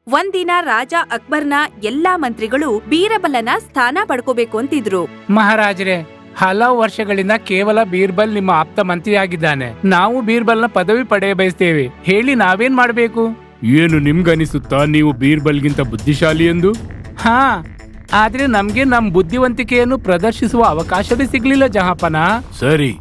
ಒಂದಿನ ರಾಜ ಅಕ್ಬರ್ನ ಎಲ್ಲಾ ಮಂತ್ರಿಗಳು ಬೀರಬಲನ ಸ್ಥಾನ ಪಡ್ಕೋಬೇಕು ಅಂತಿದ್ರು. ಮಹಾರಾಜರೇ, ಹಲವು ವರ್ಷಗಳಿಂದ ಕೇವಲ ಬೀರ್ಬಲ್ ನಿಮ್ಮ ಆಪ್ತ ಮಂತ್ರಿಯಾಗಿದ್ದಾನೆ. ನಾವು ಬೀರ್ಬಲ್ನ ಪದವಿ ಪಡೆಯ ಬಯಸ್ತೇವೆ. ಹೇಳಿ, ನಾವೇನ್ ಮಾಡ್ಬೇಕು? ಏನು ನಿಮ್ಗನಿಸುತ್ತಾ ನೀವು ಬೀರ್ಬಲ್ಗಿಂತ ಬುದ್ಧಿಶಾಲಿ ಎಂದು? ಹಾ, ಆದ್ರೆ ನಮ್ಗೆ ನಮ್ ಬುದ್ಧಿವಂತಿಕೆಯನ್ನು ಪ್ರದರ್ಶಿಸುವ ಅವಕಾಶವೇ ಸಿಗ್ಲಿಲ್ಲ ಜಹಾಪನ. ಸರಿ,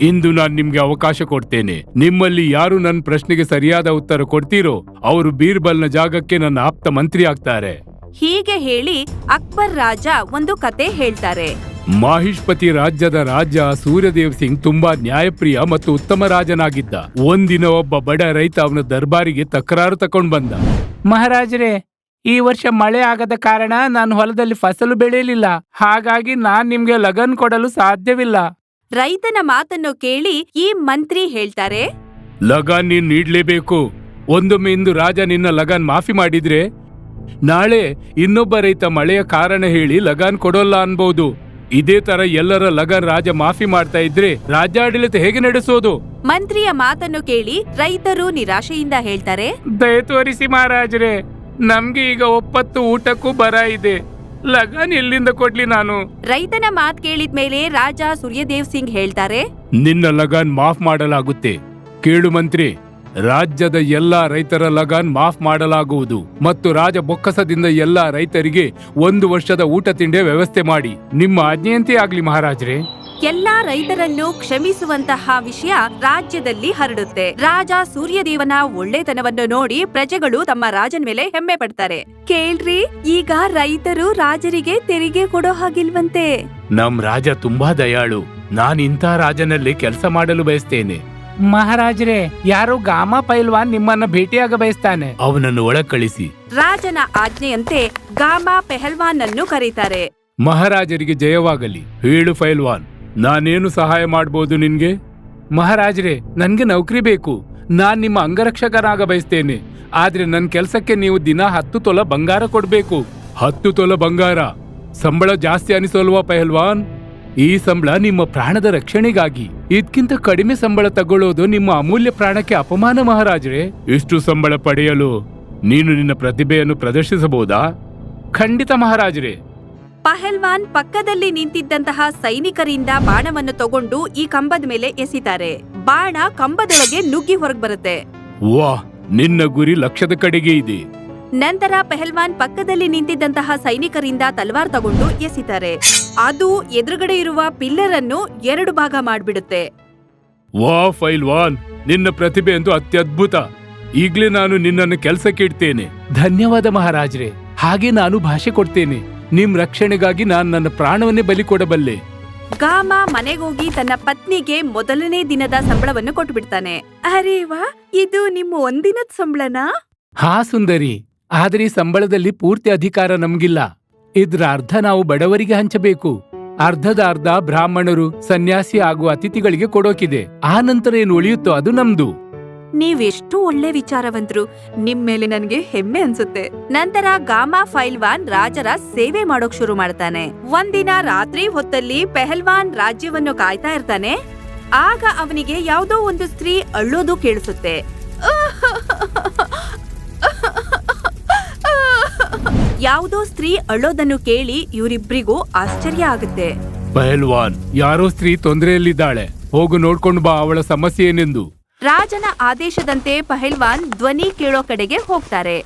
ಇಂದು ನಾನ್ ನಿಮ್ಗೆ ಅವಕಾಶ ಕೊಡ್ತೇನೆ. ನಿಮ್ಮಲ್ಲಿ ಯಾರು ನನ್ನ ಪ್ರಶ್ನೆಗೆ ಸರಿಯಾದ ಉತ್ತರ ಕೊಡ್ತೀರೋ ಅವರು ಬೀರ್ಬಲ್ನ ಜಾಗಕ್ಕೆ ನನ್ನ ಆಪ್ತ ಮಂತ್ರಿ ಆಗ್ತಾರೆ. ಹೀಗೆ ಹೇಳಿ ಅಕ್ಬರ್ ರಾಜ ಒಂದು ಕತೆ ಹೇಳ್ತಾರೆ. ಮಾಹಿಷ್ಪತಿ ರಾಜ್ಯದ ರಾಜ ಸೂರ್ಯದೇವ್ ಸಿಂಗ್ ತುಂಬಾ ನ್ಯಾಯಪ್ರಿಯ ಮತ್ತು ಉತ್ತಮ ರಾಜನಾಗಿದ್ದ. ಒಂದಿನ ಒಬ್ಬ ಬಡ ರೈತ ಅವನ ದರ್ಬಾರಿಗೆ ತಕರಾರು ತಕೊಂಡ್ ಬಂದ. ಮಹಾರಾಜರೇ, ಈ ವರ್ಷ ಮಳೆ ಆಗದ ಕಾರಣ ನಾನು ಹೊಲದಲ್ಲಿ ಫಸಲು ಬೆಳೆಯಲಿಲ್ಲ. ಹಾಗಾಗಿ ನಾನ್ ನಿಮ್ಗೆ ಲಗನ್ ಕೊಡಲು ಸಾಧ್ಯವಿಲ್ಲ. ರೈತನ ಮಾತನ್ನು ಕೇಳಿ ಈ ಮಂತ್ರಿ ಹೇಳ್ತಾರೆ, ಲಗಾನ್ ನೀನ್ ನೀಡ್ಲೇಬೇಕು. ಒಂದೊಮ್ಮೆ ಇಂದು ರಾಜ ನಿನ್ನ ಲಗಾನ್ ಮಾಫಿ ಮಾಡಿದ್ರೆ ನಾಳೆ ಇನ್ನೊಬ್ಬ ರೈತ ಮಳೆಯ ಕಾರಣ ಹೇಳಿ ಲಗಾನ್ ಕೊಡೋಲ್ಲ ಅನ್ಬಹುದು. ಇದೇ ತರ ಎಲ್ಲರ ಲಗಾನ್ ರಾಜ ಮಾಫಿ ಮಾಡ್ತಾ ಇದ್ರೆ ರಾಜ್ಯಾಡಳಿತ ಹೇಗೆ ನಡೆಸೋದು? ಮಂತ್ರಿಯ ಮಾತನ್ನು ಕೇಳಿ ರೈತರು ನಿರಾಶೆಯಿಂದ ಹೇಳ್ತಾರೆ, ದಯ ತೋರಿಸಿ ಮಹಾರಾಜರೇ, ನಮ್ಗೆ ಈಗ ಒಪ್ಪತ್ತು ಊಟಕ್ಕೂ ಬರ ಇದೆ. ಲಗಾನ್ ಎಲ್ಲಿಂದ ಕೊಡ್ಲಿ ನಾನು? ರೈತನ ಮಾತ್ ಕೇಳಿದ್ಮೇಲೆ ರಾಜ ಸೂರ್ಯದೇವ್ ಸಿಂಗ್ ಹೇಳ್ತಾರೆ, ನಿನ್ನ ಲಗಾನ್ ಮಾಫ್ ಮಾಡಲಾಗುತ್ತೆ. ಕೇಳು ಮಂತ್ರಿ, ರಾಜ್ಯದ ಎಲ್ಲಾ ರೈತರ ಲಗಾನ್ ಮಾಫ್ ಮಾಡಲಾಗುವುದು ಮತ್ತು ರಾಜ ಬೊಕ್ಕಸದಿಂದ ಎಲ್ಲಾ ರೈತರಿಗೆ 1 ವರ್ಷದ ಊಟ ತಿಂಡಿಯ ವ್ಯವಸ್ಥೆ ಮಾಡಿ. ನಿಮ್ಮ ಆಜ್ಞೆಯಂತೆ ಆಗ್ಲಿ ಮಹಾರಾಜರೇ. ಎಲ್ಲಾ ರೈತರನ್ನು ಕ್ಷಮಿಸುವಂತಹ ವಿಷಯ ರಾಜ್ಯದಲ್ಲಿ ಹರಡುತ್ತೆ. ರಾಜ ಸೂರ್ಯದೇವನ ಒಳ್ಳೆತನವನ್ನು ನೋಡಿ ಪ್ರಜೆಗಳು ತಮ್ಮ ರಾಜನ ಮೇಲೆ ಹೆಮ್ಮೆ ಪಡ್ತಾರೆ. ಕೇಳ್ರಿ, ಈಗ ರೈತರು ರಾಜರಿಗೆ ತೆರಿಗೆ ಕೊಡೋ ಹಾಗಿಲ್ವಂತೆ. ನಮ್ ರಾಜ ತುಂಬಾ ದಯಾಳು. ನಾನ್ ಇಂಥ ರಾಜನಲ್ಲಿ ಕೆಲಸ ಮಾಡಲು ಬಯಸ್ತೇನೆ. ಮಹಾರಾಜರೇ, ಯಾರೋ ಗಾಮಾ ಪೈಲ್ವಾನ್ ನಿಮ್ಮನ್ನ ಭೇಟಿಯಾಗ ಬಯಸ್ತಾನೆ. ಅವನನ್ನು ಒಳಗ್ ಕಳಿಸಿ. ರಾಜನ ಆಜ್ಞೆಯಂತೆ ಗಾಮಾ ಪೆಹಲ್ವಾನ್ ಅನ್ನು ಕರೀತಾರೆ. ಮಹಾರಾಜರಿಗೆ ಜಯವಾಗಲಿ. ಹೇಳು ಪೈಲ್ವಾನ್, ನಾನೇನು ಸಹಾಯ ಮಾಡ್ಬೋದು ನಿನ್ಗೆ? ಮಹಾರಾಜರೇ, ನನ್ಗೆ ನೌಕರಿ ಬೇಕು. ನಾನ್ ನಿಮ್ಮ ಅಂಗರಕ್ಷಕನಾಗ ಬಯಸ್ತೇನೆ. ಆದ್ರೆ ನನ್ ಕೆಲ್ಸಕ್ಕೆ ನೀವು ದಿನ 10 ತೊಲ ಬಂಗಾರ ಕೊಡ್ಬೇಕು. 10 ತೊಲ ಬಂಗಾರ? ಸಂಬಳ ಜಾಸ್ತಿ ಅನಿಸೋಲ್ವಾ ಪೆಹಲ್ವಾನ್? ಈ ಸಂಬಳ ನಿಮ್ಮ ಪ್ರಾಣದ ರಕ್ಷಣೆಗಾಗಿ. ಇದಕ್ಕಿಂತ ಕಡಿಮೆ ಸಂಬಳ ತಗೊಳ್ಳೋದು ನಿಮ್ಮ ಅಮೂಲ್ಯ ಪ್ರಾಣಕ್ಕೆ ಅಪಮಾನ ಮಹಾರಾಜರೇ. ಇಷ್ಟು ಸಂಬಳ ಪಡೆಯಲು ನೀನು ನಿನ್ನ ಪ್ರತಿಭೆಯನ್ನು ಪ್ರದರ್ಶಿಸಬಹುದಾ? ಖಂಡಿತ ಮಹಾರಾಜರೇ. ಪಹಲ್ವಾನ್ ಪಕ್ಕದಲ್ಲಿ ನಿಂತಿದ್ದಂತಹ ಸೈನಿಕರಿಂದ ಬಾಣವನ್ನು ತಗೊಂಡು ಈ ಕಂಬದ ಮೇಲೆ ಎಸಿತಾರೆ. ಬಾಣ ಕಂಬದೊಳಗೆ ನುಗ್ಗಿ ಹೊರಗೆ ಬರುತ್ತೆ. ವಾಹ್, ನಿನ್ನ ಗುರಿ ಲಕ್ಷ್ಯದ ಕಡೆಗೆ ಇದೆ. ನಂತರ ಪೆಹಲ್ವಾನ್ ಪಕ್ಕದಲ್ಲಿ ನಿಂತಿದ್ದಂತಹ ಸೈನಿಕರಿಂದ ತಲವಾರ್ ತಗೊಂಡು ಎಸಿತಾರೆ. ಅದು ಎದುರುಗಡೆ ಇರುವ ಪಿಲ್ಲರ್ ಅನ್ನು 2 ಭಾಗ ಮಾಡ್ಬಿಡುತ್ತೆ. ವಾ ಪೈಲ್ವಾನ್, ನಿನ್ನ ಪ್ರತಿಭೆ ಅಂತೂ ಅತ್ಯದ್ಭುತ. ಈಗ್ಲೇ ನಾನು ನಿನ್ನನ್ನು ಕೆಲಸಕ್ಕೆ ಇಡ್ತೇನೆ. ಧನ್ಯವಾದ ಮಹಾರಾಜರೇ. ಹಾಗೆ ನಾನು ಭಾಷೆ ಕೊಡ್ತೇನೆ. ನಿಮ್ ರಕ್ಷಣೆಗಾಗಿ ನಾನು ನನ್ನ ಪ್ರಾಣವನ್ನೇ ಬಲಿ ಕೊಡಬಲ್ಲೆ. ಗಾಮ ಮನೆಗೋಗಿ ತನ್ನ ಪತ್ನಿಗೆ ಮೊದಲನೇ ದಿನದ ಸಂಬಳವನ್ನು ಕೊಟ್ಟು ಬಿಡ್ತಾನೆ. ಅರೇ ವಾ, ಇದು ನಿಮ್ಮ ಒಂದಿನದ ಸಂಬಳನಾ? ಹಾ ಸುಂದರಿ, ಆದ್ರೆ ಈ ಸಂಬಳದಲ್ಲಿ ಪೂರ್ತಿ ಅಧಿಕಾರ ನಮ್ಗಿಲ್ಲ. ಇದ್ರ ಅರ್ಧ ನಾವು ಬಡವರಿಗೆ ಹಂಚಬೇಕು. ಅರ್ಧದ ಅರ್ಧ ಬ್ರಾಹ್ಮಣರು, ಸನ್ಯಾಸಿ ಹಾಗೂ ಅತಿಥಿಗಳಿಗೆ ಕೊಡೋಕಿದೆ. ಆ ನಂತರ ಏನು ಉಳಿಯುತ್ತೋ ಅದು ನಮ್ದು. ನೀವೆಷ್ಟು ಒಳ್ಳೆ ವಿಚಾರವಂತರು. ನಿಮ್ ಮೇಲೆ ನನ್ಗೆ ಹೆಮ್ಮೆ ಅನ್ಸುತ್ತೆ. ನಂತರ ಗಾಮಾ ಪೈಲ್ವಾನ್ ರಾಜರ ಸೇವೆ ಮಾಡೋಕ್ ಶುರು ಮಾಡ್ತಾನೆ. ಒಂದಿನ ರಾತ್ರಿ ಹೊತ್ತಲ್ಲಿ ಪೆಹಲ್ವಾನ್ ರಾಜ್ಯವನ್ನು ಕಾಯ್ತಾ ಇರ್ತಾನೆ. ಆಗ ಅವನಿಗೆ ಯಾವುದೋ ಒಂದು ಸ್ತ್ರೀ ಅಳ್ಳೋದು ಕೇಳಿಸುತ್ತೆ. ಯಾವುದೋ ಸ್ತ್ರೀ ಅಳ್ಳೋದನ್ನು ಕೇಳಿ ಇವರಿಬ್ರಿಗೂ ಆಶ್ಚರ್ಯ ಆಗುತ್ತೆ. ಪಹಲ್ವಾನ್, ಯಾರೋ ಸ್ತ್ರೀ ತೊಂದರೆಯಲ್ಲಿದ್ದಾಳೆ. ಹೋಗು ನೋಡ್ಕೊಂಡು ಬಾ ಅವಳ ಸಮಸ್ಯೆ ಏನೆಂದು. ರಾಜನ ಆದೇಶದಂತೆ ಪಹಲ್ವಾನ್ ಧ್ವನಿ ಕೇಳೋ ಕಡೆಗೆ ಹೋಗ್ತಾರೆ.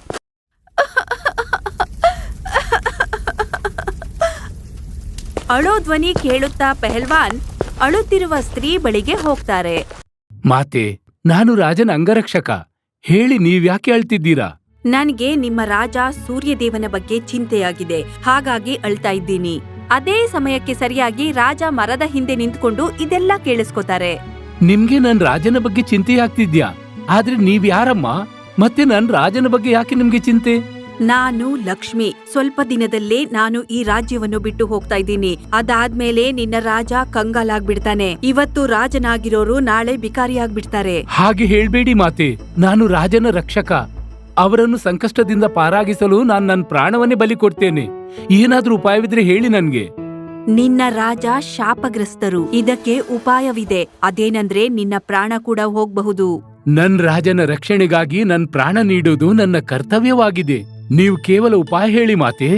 ಅಳೋ ಧ್ವನಿ ಕೇಳುತ್ತಾ ಪಹಲ್ವಾನ್ ಅಳುತ್ತಿರುವ ಸ್ತ್ರೀ ಬಳಿಗೆ ಹೋಗ್ತಾರೆ. ಮಾತೆ, ನಾನು ರಾಜನ ಅಂಗರಕ್ಷಕ. ಹೇಳಿ, ನೀವ್ಯಾಕೆ ಅಳ್ತಿದ್ದೀರಾ? ನನ್ಗೆ ನಿಮ್ಮ ರಾಜ ಸೂರ್ಯದೇವನ ಬಗ್ಗೆ ಚಿಂತೆಯಾಗಿದೆ, ಹಾಗಾಗಿ ಅಳ್ತಾ ಇದ್ದೀನಿ. ಅದೇ ಸಮಯಕ್ಕೆ ಸರಿಯಾಗಿ ರಾಜ ಮರದ ಹಿಂದೆ ನಿಂತ್ಕೊಂಡು ಇದೆಲ್ಲ ಕೇಳಿಸ್ಕೊತಾರೆ. ನಿಮ್ಗೆ ನನ್ ರಾಜನ ಬಗ್ಗೆ ಚಿಂತೆ ಆಗ್ತಿದ್ಯಾ? ಆದ್ರೆ ನೀವ್ ಯಾರಮ್ಮ? ಮತ್ತೆ ನನ್ ರಾಜನ ಬಗ್ಗೆ ಯಾಕೆ ನಿಮ್ಗೆ ಚಿಂತೆ? ನಾನು ಲಕ್ಷ್ಮಿ. ಸ್ವಲ್ಪ ದಿನದಲ್ಲೇ ನಾನು ಈ ರಾಜ್ಯವನ್ನು ಬಿಟ್ಟು ಹೋಗ್ತಾ ಇದ್ದೀನಿ. ಅದಾದ್ಮೇಲೆ ನಿನ್ನ ರಾಜ ಕಂಗಾಲಾಗ್ಬಿಡ್ತಾನೆ. ಇವತ್ತು ರಾಜನಾಗಿರೋರು ನಾಳೆ ಬಿಕಾರಿಯಾಗ್ಬಿಡ್ತಾರೆ. ಹಾಗೆ ಹೇಳ್ಬೇಡಿ ಮಾತೆ, ನಾನು ರಾಜನ ರಕ್ಷಕ. ಅವರನ್ನು ಸಂಕಷ್ಟದಿಂದ ಪಾರಾಗಿಸಲು ನಾನು ನನ್ನ ಪ್ರಾಣವನ್ನೇ ಬಲಿ ಕೊಡ್ತೇನೆ. ಏನಾದ್ರೂ ಉಪಾಯವಿದ್ರೆ ಹೇಳಿ ನನ್ಗೆ. ನಿನ್ನ ರಾಜ ಶಾಪಗ್ರಸ್ತರು. ಇದಕ್ಕೆ ಉಪಾಯವಿದೆ. ಅದೇನಂದ್ರೆ ನಿನ್ನ ಪ್ರಾಣ ಕೂಡ ಹೋಗ್ಬಹುದು. ನನ್ ರಾಜನ ರಕ್ಷಣೆಗಾಗಿ ನನ್ ಪ್ರಾಣ ನೀಡುವುದು ನನ್ನ ಕರ್ತವ್ಯವಾಗಿದೆ. ನೀವು ಕೇವಲ ಉಪಾಯ ಹೇಳಿ ಮಾತೆ.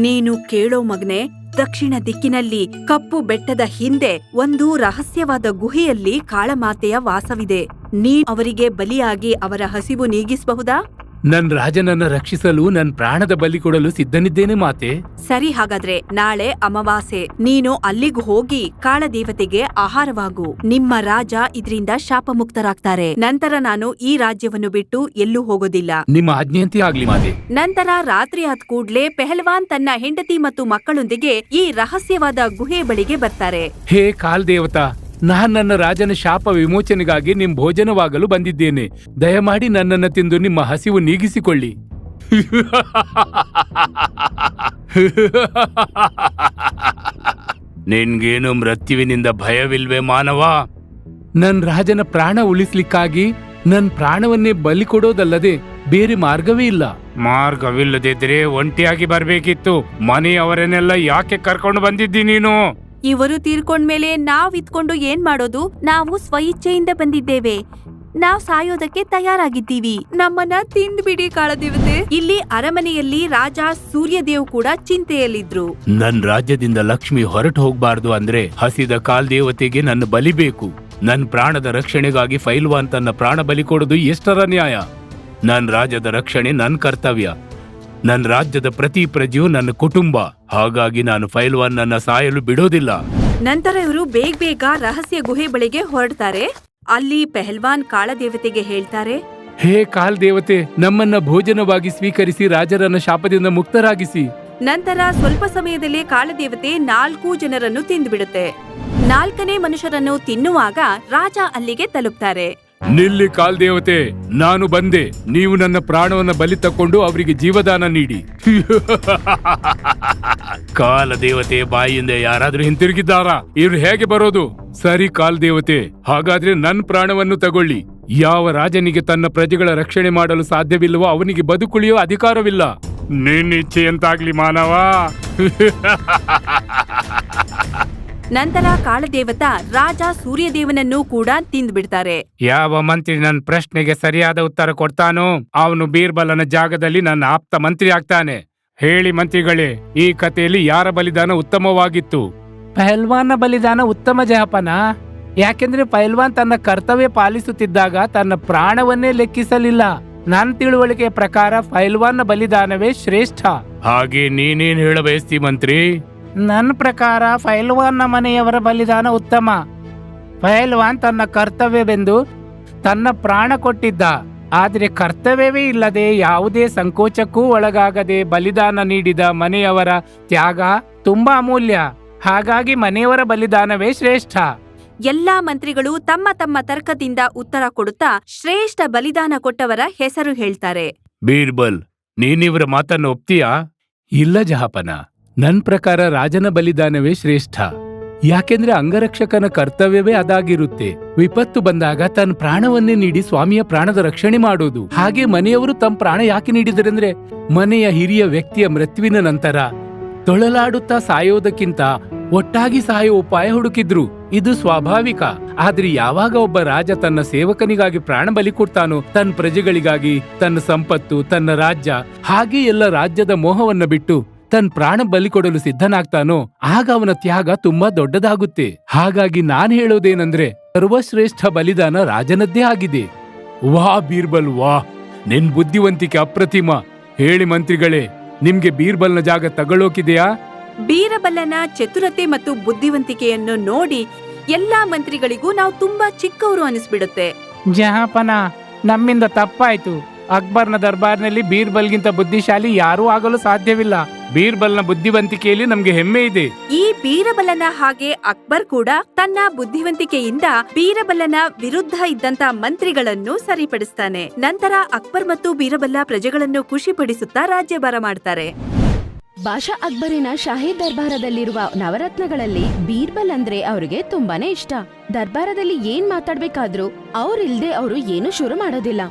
ನೀನು ಕೇಳೋ ಮಗನೆ, ದಕ್ಷಿಣ ದಿಕ್ಕಿನಲ್ಲಿ ಕಪ್ಪು ಬೆಟ್ಟದ ಹಿಂದೆ ಒಂದು ರಹಸ್ಯವಾದ ಗುಹೆಯಲ್ಲಿ ಕಾಳಮಾತೆಯ ವಾಸವಿದೆ. ನೀ ಅವರಿಗೆ ಬಲಿಯಾಗಿ ಅವರ ಹಸಿವು ನೀಗಿಸಬಹುದಾ? ನನ್ ರಾಜನನ್ನ ರಕ್ಷಿಸಲು ನನ್ ಪ್ರಾಣದ ಬಲಿ ಕೊಡಲು ಸಿದ್ಧನಿದ್ದೇನೆ ಮಾತೆ. ಸರಿ, ಹಾಗಾದ್ರೆ ನಾಳೆ ಅಮಾವಾಸ್ಯೆ. ನೀನು ಅಲ್ಲಿಗೂ ಹೋಗಿ ಕಾಳದೇವತೆಗೆ ಆಹಾರವಾಗು. ನಿಮ್ಮ ರಾಜ ಇದರಿಂದ ಶಾಪಮುಕ್ತರಾಗ್ತಾರೆ. ನಂತರ ನಾನು ಈ ರಾಜ್ಯವನ್ನು ಬಿಟ್ಟು ಎಲ್ಲೂ ಹೋಗೋದಿಲ್ಲ. ನಿಮ್ಮ ಆಜ್ಞೆಯಂತೆ ಆಗ್ಲಿ ಮಾತೆ. ನಂತರ ರಾತ್ರಿ ಆದ ಕೂಡ್ಲೆ ಪೆಹಲ್ವಾನ್ ತನ್ನ ಹೆಂಡತಿ ಮತ್ತು ಮಕ್ಕಳೊಂದಿಗೆ ಈ ರಹಸ್ಯವಾದ ಗುಹೆ ಬಳಿಗೆ ಬರ್ತಾರೆ. ಹೇ ಕಾಲ್ ದೇವತಾ, ನಾನ್ ನನ್ನ ರಾಜನ ಶಾಪ ವಿಮೋಚನೆಗಾಗಿ ನಿಮ್ ಭೋಜನವಾಗಲು ಬಂದಿದ್ದೇನೆ. ದಯಮಾಡಿ ನನ್ನನ್ನ ತಿಂದು ನಿಮ್ಮ ಹಸಿವು ನೀಗಿಸಿಕೊಳ್ಳಿ. ನಿನ್ಗೇನು ಮೃತ್ಯುವಿನಿಂದ ಭಯವಿಲ್ವೇ ಮಾನವ? ನನ್ ರಾಜನ ಪ್ರಾಣ ಉಳಿಸ್ಲಿಕ್ಕಾಗಿ ನನ್ ಪ್ರಾಣವನ್ನೇ ಬಲಿ ಕೊಡೋದಲ್ಲದೆ ಬೇರೆ ಮಾರ್ಗವೇ ಇಲ್ಲ. ಮಾರ್ಗವಿಲ್ಲದಿದ್ರೆ ಒಂಟಿಯಾಗಿ ಬರ್ಬೇಕಿತ್ತು. ಮನೆಯವರನ್ನೆಲ್ಲ ಯಾಕೆ ಕರ್ಕೊಂಡು ಬಂದಿದ್ದಿ ನೀನು? ಇವರು ತೀರ್ಕೊಂಡ್ಮೇಲೆ ನಾವ್ ಇದ್ಕೊಂಡು ಏನ್ ಮಾಡೋದು? ನಾವು ಸ್ವಇಚ್ಛೆಯಿಂದ ಬಂದಿದ್ದೇವೆ. ನಾವ್ ಸಾಯೋದಕ್ಕೆ ತಯಾರಾಗಿದ್ದೀವಿ. ನಮ್ಮನ್ನ ತಿಂದ್ಬಿಡಿ ಕಾಳದೇವತೆ. ಇಲ್ಲಿ ಅರಮನೆಯಲ್ಲಿ ರಾಜ ಸೂರ್ಯದೇವ್ ಕೂಡ ಚಿಂತೆಯಲ್ಲಿದ್ರು. ನನ್ ರಾಜ್ಯದಿಂದ ಲಕ್ಷ್ಮಿ ಹೊರಟು ಹೋಗ್ಬಾರ್ದು ಅಂದ್ರೆ ಹಸಿದ ಕಾಲ್ ದೇವತೆಗೆ ನನ್ನ ಬಲಿ ಬೇಕು. ನನ್ ಪ್ರಾಣದ ರಕ್ಷಣೆಗಾಗಿ ಫೈಲ್ವಾನ್ ತನ್ನ ಪ್ರಾಣ ಬಲಿ ಕೊಡೋದು ಎಷ್ಟರ ನ್ಯಾಯ? ನನ್ ರಾಜ್ಯದ ರಕ್ಷಣೆ ನನ್ ಕರ್ತವ್ಯ. ನನ್ ರಾಜ್ಯದ ಪ್ರತಿ ಪ್ರಜೆಯು ನನ್ನ ಕುಟುಂಬ. ಹಾಗಾಗಿ ನಾನು ಫೈಲ್ವಾನ್ ನನ್ನ ಸಾಯಲು ಬಿಡೋದಿಲ್ಲ. ನಂತರ ಇವರು ಬೇಗ ರಹಸ್ಯ ಗುಹೆ ಬಳಿಗೆ ಹೊರಡ್ತಾರೆ. ಅಲ್ಲಿ ಪೆಹಲ್ವಾನ್ ಕಾಳದೇವತೆಗೆ ಹೇಳ್ತಾರೆ, ಹೇ ಕಾಲ್ ದೇವತೆ, ನಮ್ಮನ್ನ ಭೋಜನವಾಗಿ ಸ್ವೀಕರಿಸಿ ರಾಜರನ್ನ ಶಾಪದಿಂದ ಮುಕ್ತರಾಗಿಸಿ. ನಂತರ ಸ್ವಲ್ಪ ಸಮಯದಲ್ಲೇ ಕಾಳದೇವತೆ 4 ಜನರನ್ನು ತಿಂದುಬಿಡುತ್ತೆ. 4ನೇ ಮನುಷ್ಯರನ್ನು ತಿನ್ನುವಾಗ ರಾಜ ಅಲ್ಲಿಗೆ ತಲುಪ್ತಾರೆ. ನಿಲ್ಲಿ ಕಾಲ್ ದೇವತೆ, ನಾನು ಬಂದೆ. ನೀವು ನನ್ನ ಪ್ರಾಣವನ್ನ ಬಲಿ ತಕೊಂಡು ಅವರಿಗೆ ಜೀವದಾನ ನೀಡಿ. ಕಾಲ ದೇವತೆ ಬಾಯಿಯಿಂದ ಯಾರಾದ್ರೂ ಹಿಂತಿರುಗಿದ್ದಾರಾ? ಇವ್ರು ಹೇಗೆ ಬರೋದು? ಸರಿ ಕಾಲ್ ದೇವತೆ, ಹಾಗಾದ್ರೆ ನನ್ ಪ್ರಾಣವನ್ನು ತಗೊಳ್ಳಿ. ಯಾವ ರಾಜನಿಗೆ ತನ್ನ ಪ್ರಜೆಗಳ ರಕ್ಷಣೆ ಮಾಡಲು ಸಾಧ್ಯವಿಲ್ಲವೋ ಅವನಿಗೆ ಬದುಕುಳಿಯೋ ಅಧಿಕಾರವಿಲ್ಲ. ನಿನ್ನ ಇಚ್ಛೆಯಂತಾಗ್ಲಿ ಮಾನವ. ನಂತರ ಕಾಳದೇವತಾ ರಾಜ ಸೂರ್ಯದೇವನನ್ನು ಕೂಡ ತಿಂದ್ಬಿಡ್ತಾರೆ. ಯಾವ ಮಂತ್ರಿ ನನ್ನ ಪ್ರಶ್ನೆಗೆ ಸರಿಯಾದ ಉತ್ತರ ಕೊಡ್ತಾನೋ ಅವನು ಬೀರ್ಬಲನ ಜಾಗದಲ್ಲಿ ನನ್ನ ಆಪ್ತ ಮಂತ್ರಿ ಆಗ್ತಾನೆ. ಹೇಳಿ ಮಂತ್ರಿಗಳೇ, ಈ ಕಥೆಯಲ್ಲಿ ಯಾರ ಬಲಿದಾನ ಉತ್ತಮವಾಗಿತ್ತು? ಪಹಲ್ವಾನ್ನ ಬಲಿದಾನ ಉತ್ತಮ ಜಹಪನ. ಯಾಕೆಂದ್ರೆ ಪಹಲ್ವಾನ್ ತನ್ನ ಕರ್ತವ್ಯ ಪಾಲಿಸುತ್ತಿದ್ದಾಗ ತನ್ನ ಪ್ರಾಣವನ್ನೇ ಲೆಕ್ಕಿಸಲಿಲ್ಲ. ನನ್ನ ತಿಳುವಳಿಕೆ ಪ್ರಕಾರ ಪಹಲ್ವಾನ್ನ ಬಲಿದಾನವೇ ಶ್ರೇಷ್ಠ. ಹಾಗೆ ನೀನೇನ್ ಹೇಳ ಬಯಸ್ತಿ ಮಂತ್ರಿ? ನನ್ನ ಪ್ರಕಾರ ಪಹಲ್ವಾನ್ನ ಮನೆಯವರ ಬಲಿದಾನ ಉತ್ತಮ. ಪಹಲ್ವಾನ್ ತನ್ನ ಕರ್ತವ್ಯವೆಂದು ತನ್ನ ಪ್ರಾಣ ಕೊಟ್ಟಿದ್ದ. ಆದರೆ ಕರ್ತವ್ಯವೇ ಇಲ್ಲದೆ ಯಾವುದೇ ಸಂಕೋಚಕ್ಕೂ ಒಳಗಾಗದೆ ಬಲಿದಾನ ನೀಡಿದ ಮನೆಯವರ ತ್ಯಾಗ ತುಂಬಾ ಅಮೂಲ್ಯ. ಹಾಗಾಗಿ ಮನೆಯವರ ಬಲಿದಾನವೇ ಶ್ರೇಷ್ಠ. ಎಲ್ಲಾ ಮಂತ್ರಿಗಳು ತಮ್ಮ ತಮ್ಮ ತರ್ಕದಿಂದ ಉತ್ತರ ಕೊಡುತ್ತಾ ಶ್ರೇಷ್ಠ ಬಲಿದಾನ ಕೊಟ್ಟವರ ಹೆಸರು ಹೇಳ್ತಾರೆ. ಬೀರ್ಬಲ್, ನೀನಿವರ ಮಾತನ್ನು ಒಪ್ತೀಯಾ? ಇಲ್ಲ ಜಹಾಪನ, ನನ್ ಪ್ರಕಾರ ರಾಜನ ಬಲಿದಾನವೇ ಶ್ರೇಷ್ಠ. ಯಾಕೆಂದ್ರೆ ಅಂಗರಕ್ಷಕನ ಕರ್ತವ್ಯವೇ ಅದಾಗಿರುತ್ತೆ. ವಿಪತ್ತು ಬಂದಾಗ ತನ್ನ ಪ್ರಾಣವನ್ನೇ ನೀಡಿ ಸ್ವಾಮಿಯ ಪ್ರಾಣದ ರಕ್ಷಣೆ ಮಾಡೋದು. ಹಾಗೆ ಮನೆಯವರು ತಮ್ಮ ಪ್ರಾಣ ಯಾಕೆ ನೀಡಿದರೆಂದ್ರೆ ಮನೆಯ ಹಿರಿಯ ವ್ಯಕ್ತಿಯ ಮೃತ್ಯುವಿನ ನಂತರ ತೊಳಲಾಡುತ್ತಾ ಸಾಯೋದಕ್ಕಿಂತ ಒಟ್ಟಾಗಿ ಸಾಯೋ ಉಪಾಯ ಹುಡುಕಿದ್ರು. ಇದು ಸ್ವಾಭಾವಿಕ. ಆದ್ರೆ ಯಾವಾಗ ಒಬ್ಬ ರಾಜ ತನ್ನ ಸೇವಕನಿಗಾಗಿ ಪ್ರಾಣ ಬಲಿ ಕೊಡ್ತಾನೋ, ತನ್ನ ಪ್ರಜೆಗಳಿಗಾಗಿ ತನ್ನ ಸಂಪತ್ತು, ತನ್ನ ರಾಜ್ಯ, ಹಾಗೆ ಎಲ್ಲ ರಾಜ್ಯದ ಮೋಹವನ್ನ ಬಿಟ್ಟು ತನ್ನ ಪ್ರಾಣ ಬಲಿ ಕೊಡಲು ಸಿದ್ಧನಾಗ್ತಾನೋ, ಆಗ ಅವನ ತ್ಯಾಗ ತುಂಬಾ ದೊಡ್ಡದಾಗುತ್ತೆ. ಹಾಗಾಗಿ ನಾನ್ ಹೇಳೋದೇನಂದ್ರೆ ಸರ್ವಶ್ರೇಷ್ಠ ಬಲಿದಾನ ರಾಜನದ್ದೇ ಆಗಿದೆ. ವಾ ಬೀರ್ಬಲ್, ವಾ, ನಿನ್ ಬುದ್ಧಿವಂತಿಕೆ ಅಪ್ರತಿಮ. ಹೇಳಿ ಮಂತ್ರಿಗಳೇ, ನಿಮ್ಗೆ ಬೀರ್ಬಲ್ನ ಜಾಗ ತಗೊಳ್ಳೋಕಿದೆಯಾ? ಬೀರಬಲ್ಲನ ಚತುರತೆ ಮತ್ತು ಬುದ್ಧಿವಂತಿಕೆಯನ್ನು ನೋಡಿ ಎಲ್ಲಾ ಮಂತ್ರಿಗಳಿಗೂ ನಾವು ತುಂಬಾ ಚಿಕ್ಕವರು ಅನಿಸ್ಬಿಡುತ್ತೆ. ಜಹಾಪನ, ನಮ್ಮಿಂದ ತಪ್ಪಾಯ್ತು. ಅಕ್ಬರ್ನ ದರ್ಬಾರ್ನಲ್ಲಿ ಬೀರ್ಬಲ್ಗಿಂತ ಬುದ್ಧಿಶಾಲಿ ಯಾರೂ ಆಗಲು ಸಾಧ್ಯವಿಲ್ಲ. ಬೀರ್ಬಲ್ನ ಬುದ್ಧಿವಂತಿಕೆಯಲ್ಲಿ ನಮ್ಗೆ ಹೆಮ್ಮೆ ಇದೆ. ಈ ಬೀರಬಲನ ಹಾಗೆ ಅಕ್ಬರ್ ಕೂಡ ತನ್ನ ಬುದ್ಧಿವಂತಿಕೆಯಿಂದ ಬೀರಬಲನ ವಿರುದ್ಧ ಇದ್ದಂತ ಮಂತ್ರಿಗಳನ್ನು ಸರಿಪಡಿಸ್ತಾನೆ. ನಂತರ ಅಕ್ಬರ್ ಮತ್ತು ಬೀರಬಲ್ಲ ಪ್ರಜೆಗಳನ್ನು ಖುಷಿಪಡಿಸುತ್ತಾ ರಾಜ್ಯಭಾರ ಮಾಡ್ತಾರೆ. ಬಾಷಾ ಅಕ್ಬರಿನ ಶಾಹಿ ದರ್ಬಾರದಲ್ಲಿರುವ ನವರತ್ನಗಳಲ್ಲಿ ಬೀರ್ಬಲ್ ಅಂದ್ರೆ ಅವ್ರಿಗೆ ತುಂಬಾನೇ ಇಷ್ಟ. ದರ್ಬಾರದಲ್ಲಿ ಏನ್ ಮಾತಾಡ್ಬೇಕಾದ್ರೂ ಅವ್ರಿಲ್ದೆ ಅವರು ಏನು ಶುರು ಮಾಡೋದಿಲ್ಲ.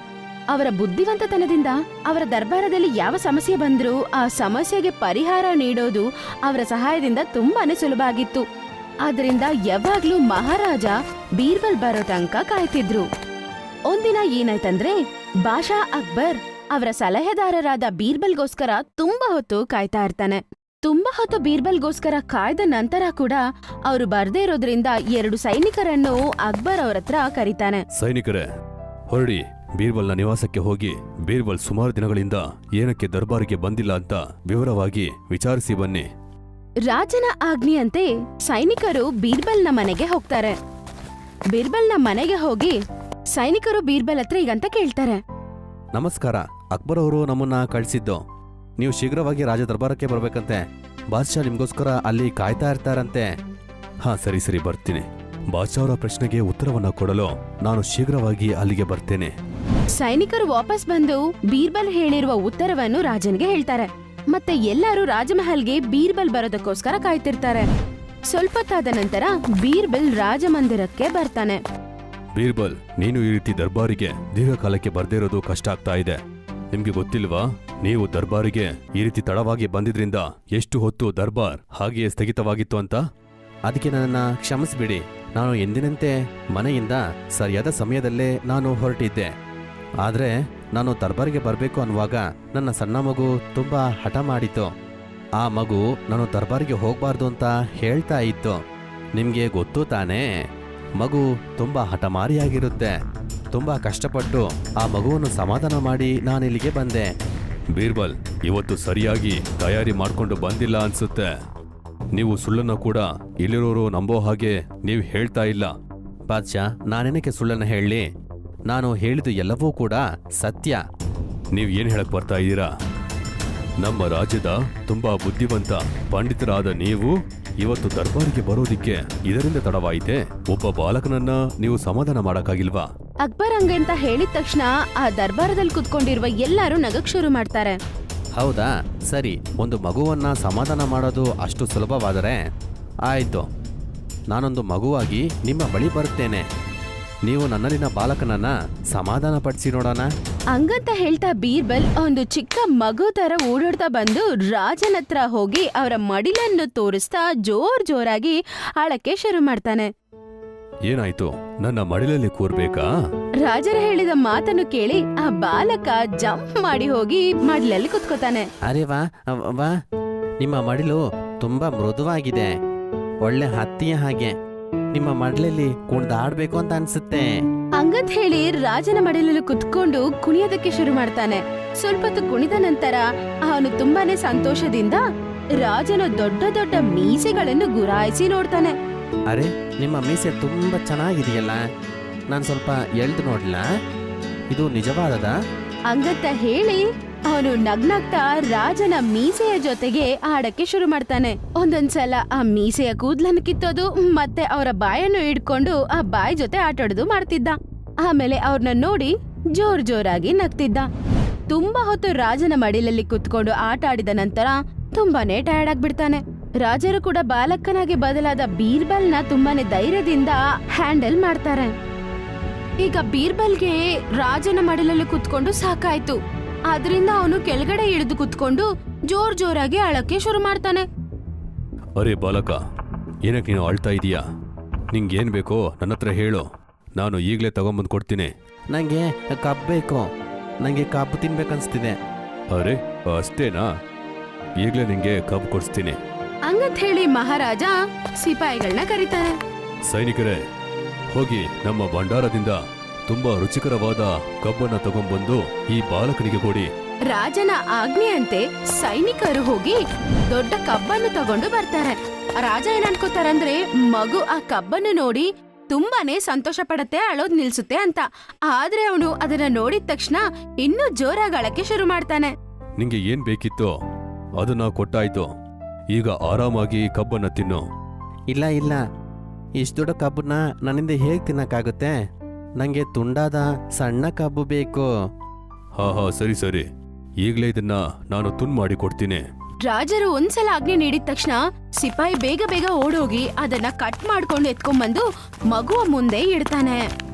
ಅವರ ಬುದ್ಧಿವಂತತನದಿಂದ ಅವರ ದರ್ಬಾರದಲ್ಲಿ ಯಾವ ಸಮಸ್ಯೆ ಬಂದ್ರೂ ಆ ಸಮಸ್ಯೆಗೆ ಪರಿಹಾರ ನೀಡೋದು ಅವರ ಸಹಾಯದಿಂದ ತುಂಬಾನೇ ಸುಲಭ ಆಗಿತ್ತು. ಆದ್ರಿಂದ ಯಾವಾಗ್ಲೂ ಮಹಾರಾಜ ಬೀರ್ಬಲ್ ಬರೋ ತನಕ ಕಾಯ್ತಿದ್ರು. ಒಂದಿನ ಏನಾಯ್ತಂದ್ರೆ ಬಾಷಾ ಅಕ್ಬರ್ ಅವರ ಸಲಹೆದಾರರಾದ ಬೀರ್ಬಲ್ಗೋಸ್ಕರ ತುಂಬಾ ಹೊತ್ತು ಕಾಯ್ತಾ ಇರ್ತಾನೆ. ತುಂಬಾ ಹೊತ್ತು ಬೀರ್ಬಲ್ಗೋಸ್ಕರ ಕಾಯ್ದ ನಂತರ ಕೂಡ ಅವರು ಬರ್ದೇ ಇರೋದ್ರಿಂದ 2 ಸೈನಿಕರನ್ನು ಅಕ್ಬರ್ ಅವ್ರ ಹತ್ರ ಕರೀತಾನೆ. ಸೈನಿಕರೇ, ಹೊರಡಿ, ಬೀರ್ಬಲ್ನ ನಿವಾಸಕ್ಕೆ ಹೋಗಿ ಬೀರ್ಬಲ್ ಸುಮಾರು ದಿನಗಳಿಂದ ಏನಕ್ಕೆ ದರ್ಬಾರಿಗೆ ಬಂದಿಲ್ಲ ಅಂತ ವಿವರವಾಗಿ ವಿಚಾರಿಸಿ ಬನ್ನಿ. ರಾಜನ ಆಜ್ಞೆಯಂತೆ ಸೈನಿಕರು ಬೀರ್ಬಲ್ನ ಮನೆಗೆ ಹೋಗ್ತಾರೆ. ಬೀರ್ಬಲ್ನ ಮನೆಗೆ ಹೋಗಿ ಸೈನಿಕರು ಬೀರ್ಬಲ್ ಹತ್ರ ಈಗಂತ ಕೇಳ್ತಾರೆ. ನಮಸ್ಕಾರ, ಅಕ್ಬರ್ ಅವರು ನಮ್ಮನ್ನ ಕಳಿಸಿದ್ದು. ನೀವು ಶೀಘ್ರವಾಗಿ ರಾಜ ದರ್ಬಾರಕ್ಕೆ ಬರ್ಬೇಕಂತೆ. ಬಾದ್ಶಾ ನಿಮ್ಗೋಸ್ಕರ ಅಲ್ಲಿ ಕಾಯ್ತಾ ಇರ್ತಾರಂತೆ. ಹಾ, ಸರಿ ಸರಿ, ಬರ್ತೀನಿ. ಬಾದ್ಶಾ ಅವರ ಪ್ರಶ್ನೆಗೆ ಉತ್ತರವನ್ನ ಕೊಡಲು ನಾನು ಶೀಘ್ರವಾಗಿ ಅಲ್ಲಿಗೆ ಬರ್ತೇನೆ. ಸೈನಿಕರು ವಾಪಸ್ ಬಂದು ಬೀರ್ಬಲ್ ಹೇಳಿರುವ ಉತ್ತರವನ್ನು ರಾಜನ್ಗೆ ಹೇಳ್ತಾರೆ. ಮತ್ತೆ ಎಲ್ಲರೂ ರಾಜಮಹಲ್ಗೆ ಬೀರ್ಬಲ್ ಬರೋದಕ್ಕೋಸ್ಕರ ಕಾಯ್ತಿರ್ತಾರೆ. ಸ್ವಲ್ಪ ಹೊತ್ತಾದ ನಂತರ ಬೀರ್ಬಲ್ ರಾಜಮಂದಿರಕ್ಕೆ ಬರ್ತಾನೆ. ಬೀರ್ಬಲ್, ನೀನು ಈ ರೀತಿ ದರ್ಬಾರಿಗೆ ದೀರ್ಘಕಾಲಕ್ಕೆ ಬರ್ದೇ ಇರೋದು ಕಷ್ಟ ಆಗ್ತಾ ಇದೆ. ನಿಮ್ಗೆ ಗೊತ್ತಿಲ್ವಾ, ನೀವು ದರ್ಬಾರಿಗೆ ಈ ರೀತಿ ತಡವಾಗಿ ಬಂದಿದ್ರಿಂದ ಎಷ್ಟು ಹೊತ್ತು ದರ್ಬಾರ್ ಹಾಗೆಯೇ ಸ್ಥಗಿತವಾಗಿತ್ತು ಅಂತ? ಅದಕ್ಕೆ ನನ್ನನ್ನ ಕ್ಷಮಿಸ್ಬಿಡಿ. ನಾನು ಎಂದಿನಂತೆ ಮನೆಯಿಂದ ಸರಿಯಾದ ಸಮಯದಲ್ಲೇ ನಾನು ಹೊರಟಿದ್ದೆ. ಆದ್ರೆ ನಾನು ದರ್ಬಾರಿಗೆ ಬರಬೇಕು ಅನ್ನುವಾಗ ನನ್ನ ಸಣ್ಣ ಮಗು ತುಂಬಾ ಹಠ ಮಾಡಿತು. ಆ ಮಗು ನಾನು ದರ್ಬಾರಿಗೆ ಹೋಗ್ಬಾರ್ದು ಅಂತ ಹೇಳ್ತಾ ಇತ್ತು. ನಿಮ್ಗೆ ಗೊತ್ತು ತಾನೇ, ಮಗು ತುಂಬಾ ಹಠಮಾರಿಯಾಗಿರುತ್ತೆ. ತುಂಬಾ ಕಷ್ಟಪಟ್ಟು ಆ ಮಗುವನ್ನು ಸಮಾಧಾನ ಮಾಡಿ ನಾನಿಲ್ಲಿಗೆ ಬಂದೆ. ಬೀರ್ಬಲ್, ಇವತ್ತು ಸರಿಯಾಗಿ ತಯಾರಿ ಮಾಡ್ಕೊಂಡು ಬಂದಿಲ್ಲ ಅನ್ಸುತ್ತೆ. ನೀವು ಸುಳ್ಳನ್ನ ಕೂಡ ಇಲ್ಲಿರೋರು ನಂಬೋ ಹಾಗೆ ನೀವು ಹೇಳ್ತಾ ಇಲ್ಲ. ಬಾದ್ಶಾ, ನಾನೇನಕ್ಕೆ ಸುಳ್ಳನ್ನ ಹೇಳಲಿ? ನಾನು ಹೇಳಿದ್ದು ಎಲ್ಲವೂ ಕೂಡ ಸತ್ಯ. ನೀವು ಏನ್ ಹೇಳಕ್ ಬರ್ತಾ ಇದ್ದೀರಾ? ನಮ್ಮ ರಾಜ್ಯದ ತುಂಬಾ ಬುದ್ಧಿವಂತ ಪಂಡಿತರಾದ ನೀವು ಇವತ್ತು ದರ್ಬಾರಿಗೆ ಬರೋದಿಕ್ಕೆ ಇದರಿಂದ ತಡವಾಯಿತೆ? ಒಬ್ಬ ಬಾಲಕನನ್ನ ನೀವು ಸಮಾಧಾನ ಮಾಡಕ್ಕಾಗಿಲ್ವಾ? ಅಕ್ಬರ್ ಹಂಗಂತ ಹೇಳಿದ ತಕ್ಷಣ ಆ ದರ್ಬಾರದಲ್ಲಿ ಕುತ್ಕೊಂಡಿರುವ ಎಲ್ಲರೂ ನಗಕ್ ಶುರು ಮಾಡ್ತಾರೆ. ಹೌದಾ, ಸರಿ. ಒಂದು ಮಗುವನ್ನ ಸಮಾಧಾನ ಮಾಡೋದು ಅಷ್ಟು ಸುಲಭವಾದರೆ ಆಯ್ತು. ನಾನೊಂದು ಮಗುವಾಗಿ ನಿಮ್ಮ ಬಳಿ ಬರುತ್ತೇನೆ. ನೀವು ನನ್ನಲ್ಲಿನ ಬಾಲಕನನ್ನ ಸಮಾಧಾನ ಪಡಿಸಿ ನೋಡೋಣ. ಹಂಗಂತ ಹೇಳ್ತಾ ಬೀರ್ಬಲ್ ಒಂದು ಚಿಕ್ಕ ಮಗು ತರ ಓಡಾಡ್ತಾ ಬಂದು ರಾಜನ ಹತ್ರ ಹೋಗಿ ಅವರ ಮಡಿಲನ್ನು ತೋರಿಸ್ತಾ ಜೋರಾಗಿ ಆಳಕ್ಕೆ ಶುರು ಮಾಡ್ತಾನೆ. ಏನಾಯ್ತು? ನನ್ನ ಮಡಿಲಲ್ಲಿ ಕೂರ್ಬೇಕಾ? ರಾಜರ ಹೇಳಿದ ಮಾತನ್ನು ಕೇಳಿ ಆ ಬಾಲಕ ಜಂಪ್ ಮಾಡಿ ಹೋಗಿ ಮಡಿಲಲ್ಲಿ ಕುತ್ಕೋತಾನೆ. ಅರೆ ವಾ ವಾ, ನಿಮ್ಮ ಮಡಿಲು ತುಂಬಾ ಮೃದುವಾಗಿದೆ, ಒಳ್ಳೆ ಹತ್ತಿಯ ಹಾಗೆ. ನಿಮ್ಮ ಮಡಿಲಲ್ಲಿ ಕುಣಿದಾಡ್ಬೇಕು ಅಂತ ಅನ್ಸುತ್ತೆ. ಹಂಗಂತ ಹೇಳಿ ರಾಜನ ಮಡಿಲಲ್ಲಿ ಕುತ್ಕೊಂಡು ಕುಣಿಯೋದಕ್ಕೆ ಶುರು ಮಾಡ್ತಾನೆ. ಸ್ವಲ್ಪ ಹೊತ್ತು ಕುಣಿದ ನಂತರ ಅವನು ತುಂಬಾನೇ ಸಂತೋಷದಿಂದ ರಾಜನ ದೊಡ್ಡ ದೊಡ್ಡ ಮೀಸೆಗಳನ್ನು ಗುರಾಯಿಸಿ ನೋಡ್ತಾನೆ. ಅರೆ, ನಿಮ್ಮ ಮೀಸೆ ತುಂಬಾ ಚೆನ್ನಾಗಿದೆಯಲ್ಲ, ನಾನು ಸ್ವಲ್ಪ ಎಳ್ದು ನೋಡ್ಲಾ? ಇದು ನಿಜವಾದದಾ? ಹಂಗಂತ ಹೇಳಿ ಅವನು ನಗ್ನಗ್ತಾ ರಾಜನ ಮೀಸೆಯ ಜೊತೆಗೆ ಆಡಕ್ಕೆ ಶುರು ಮಾಡ್ತಾನೆ. ಒಂದೊಂದ್ಸಲ ಆ ಮೀಸೆಯ ಕೂದ್ಲನ್ನು ಕಿತ್ತೋದು ಮತ್ತೆ ಅವರ ಬಾಯನ್ನು ಹಿಡ್ಕೊಂಡು ಆ ಬಾಯಿ ಜೊತೆ ಆಟಾಡೋದು ಮಾಡ್ತಿದ್ದ. ಆಮೇಲೆ ಅವ್ರನ್ನ ನೋಡಿ ಜೋರಾಗಿ ನಗ್ತಿದ್ದ. ತುಂಬಾ ಹೊತ್ತು ರಾಜನ ಮಡಿಲಲ್ಲಿ ಕುತ್ಕೊಂಡು ಆಟ ಆಡಿದ ನಂತರ ತುಂಬಾನೇ ಟಯರ್ಡ್ ಆಗ್ಬಿಡ್ತಾನೆ. ರಾಜರು ಕೂಡ ಬಾಲಕನಾಗಿ ಬದಲಾದ ಬೀರ್ಬಲ್ನ ತುಂಬಾನೇ ಧೈರ್ಯದಿಂದ ಹ್ಯಾಂಡಲ್ ಮಾಡ್ತಾರೆ. ಈಗ ಬೀರ್ಬಲ್ಗೆ ರಾಜನ ಮಡಿಲಲ್ಲಿ ಕುತ್ಕೊಂಡು ಸಾಕಾಯ್ತು. ಆದ್ರಿಂದ ಅವನು ಕೆಳಗಡೆ ಇಳಿದು ಕುತ್ಕೊಂಡು ಜೋರಾಗಿ ಅಳಕ್ಕೆ ಶುರು ಮಾಡ್ತಾನೆ. ಅರೆ ಬಾಲಕ, ಏನಕ್ಕೆ ನೀನು ಅಳ್ತಾ ಇದೀಯಾ? ನಿಂಗೇನ್ ಬೇಕೋ ನನ್ನ ಹತ್ರ ಹೇಳು, ನಾನು ಈಗಲೇ ತಗೊಂಬಂದು ಕೊಡ್ತೀನಿ. ನಂಗೆ ಕಬ್ಬು ಬೇಕು, ನಂಗೆ ಕಬ್ಬು ತಿನ್ಬೇಕನ್ಸ್ತಿದೆ. ಅರೆ ಅಷ್ಟೇನಾ? ಈಗಲೇ ನಿಂಗೆ ಕಬ್ಬು ಕೊಡಿಸ್ತೀನಿ. ಹಂಗಂತ ಹೇಳಿ ಮಹಾರಾಜ ಸಿಪಾಯಿಗಳನ್ನ ಕರೀತಾನೆ. ಸೈನಿಕರೇ, ಹೋಗಿ ನಮ್ಮ ಭಂಡಾರದಿಂದ ತುಂಬಾ ರುಚಿಕರವಾದ ಕಬ್ಬನ್ನ ತಗೊಂಡ್ಬಂದು ಈ ಬಾಲಕನಿಗೆ ಕೊಡಿ. ರಾಜನ ಆಜ್ಞೆಯಂತೆ ಸೈನಿಕರು ಹೋಗಿ ದೊಡ್ಡ ಕಬ್ಬನ್ನು ತಗೊಂಡು ಬರ್ತಾರೆ. ರಾಜ ಏನ್ ಅನ್ಕೋತಾರಂದ್ರೆ ಮಗು ಆ ಕಬ್ಬನ್ನು ನೋಡಿ ತುಂಬಾನೇ ಸಂತೋಷ ಪಡತ್ತೆ, ಅಳೋದ್ ನಿಲ್ಸುತ್ತೆ ಅಂತ. ಆದ್ರೆ ಅವನು ಅದನ್ನ ನೋಡಿದ ತಕ್ಷಣ ಇನ್ನೂ ಜೋರಾಗಿ ಅಳಕ್ಕೆ ಶುರು ಮಾಡ್ತಾನೆ. ನಿಂಗೆ ಏನ್ ಬೇಕಿತ್ತೋ ಅದನ್ನ ಕೊಟ್ಟಾಯ್ತು. ಈಗ ಆರಾಮಾಗಿ ಕಬ್ಬನ್ನ ತಿನ್ನು. ಇಲ್ಲ, ಇಷ್ಟು ದೊಡ್ಡ ಕಬ್ಬನ್ನ ನನ್ನಿಂದ ಹೇಗೆ ತಿನ್ನಕ್ಕಾಗುತ್ತೆ? ನಂಗೆ ತುಂಡಾದ ಸಣ್ಣ ಕಬ್ಬು ಬೇಕು. ಹಾ ಸರಿ, ಈಗಲೇ ಇದನ್ನ ನಾನು ತುಂಡು ಮಾಡಿ ಕೊಡ್ತೀನಿ. ರಾಜರು ಒಂದ್ಸಲ ಆಜ್ಞೆ ನೀಡಿದ ತಕ್ಷಣ ಸಿಪಾಯಿ ಬೇಗ ಓಡೋಗಿ ಅದನ್ನ ಕಟ್ ಮಾಡ್ಕೊಂಡು ಎತ್ಕೊಂಡ್ಬಂದು ಮಗುವ ಮುಂದೆ ಇಡ್ತಾನೆ.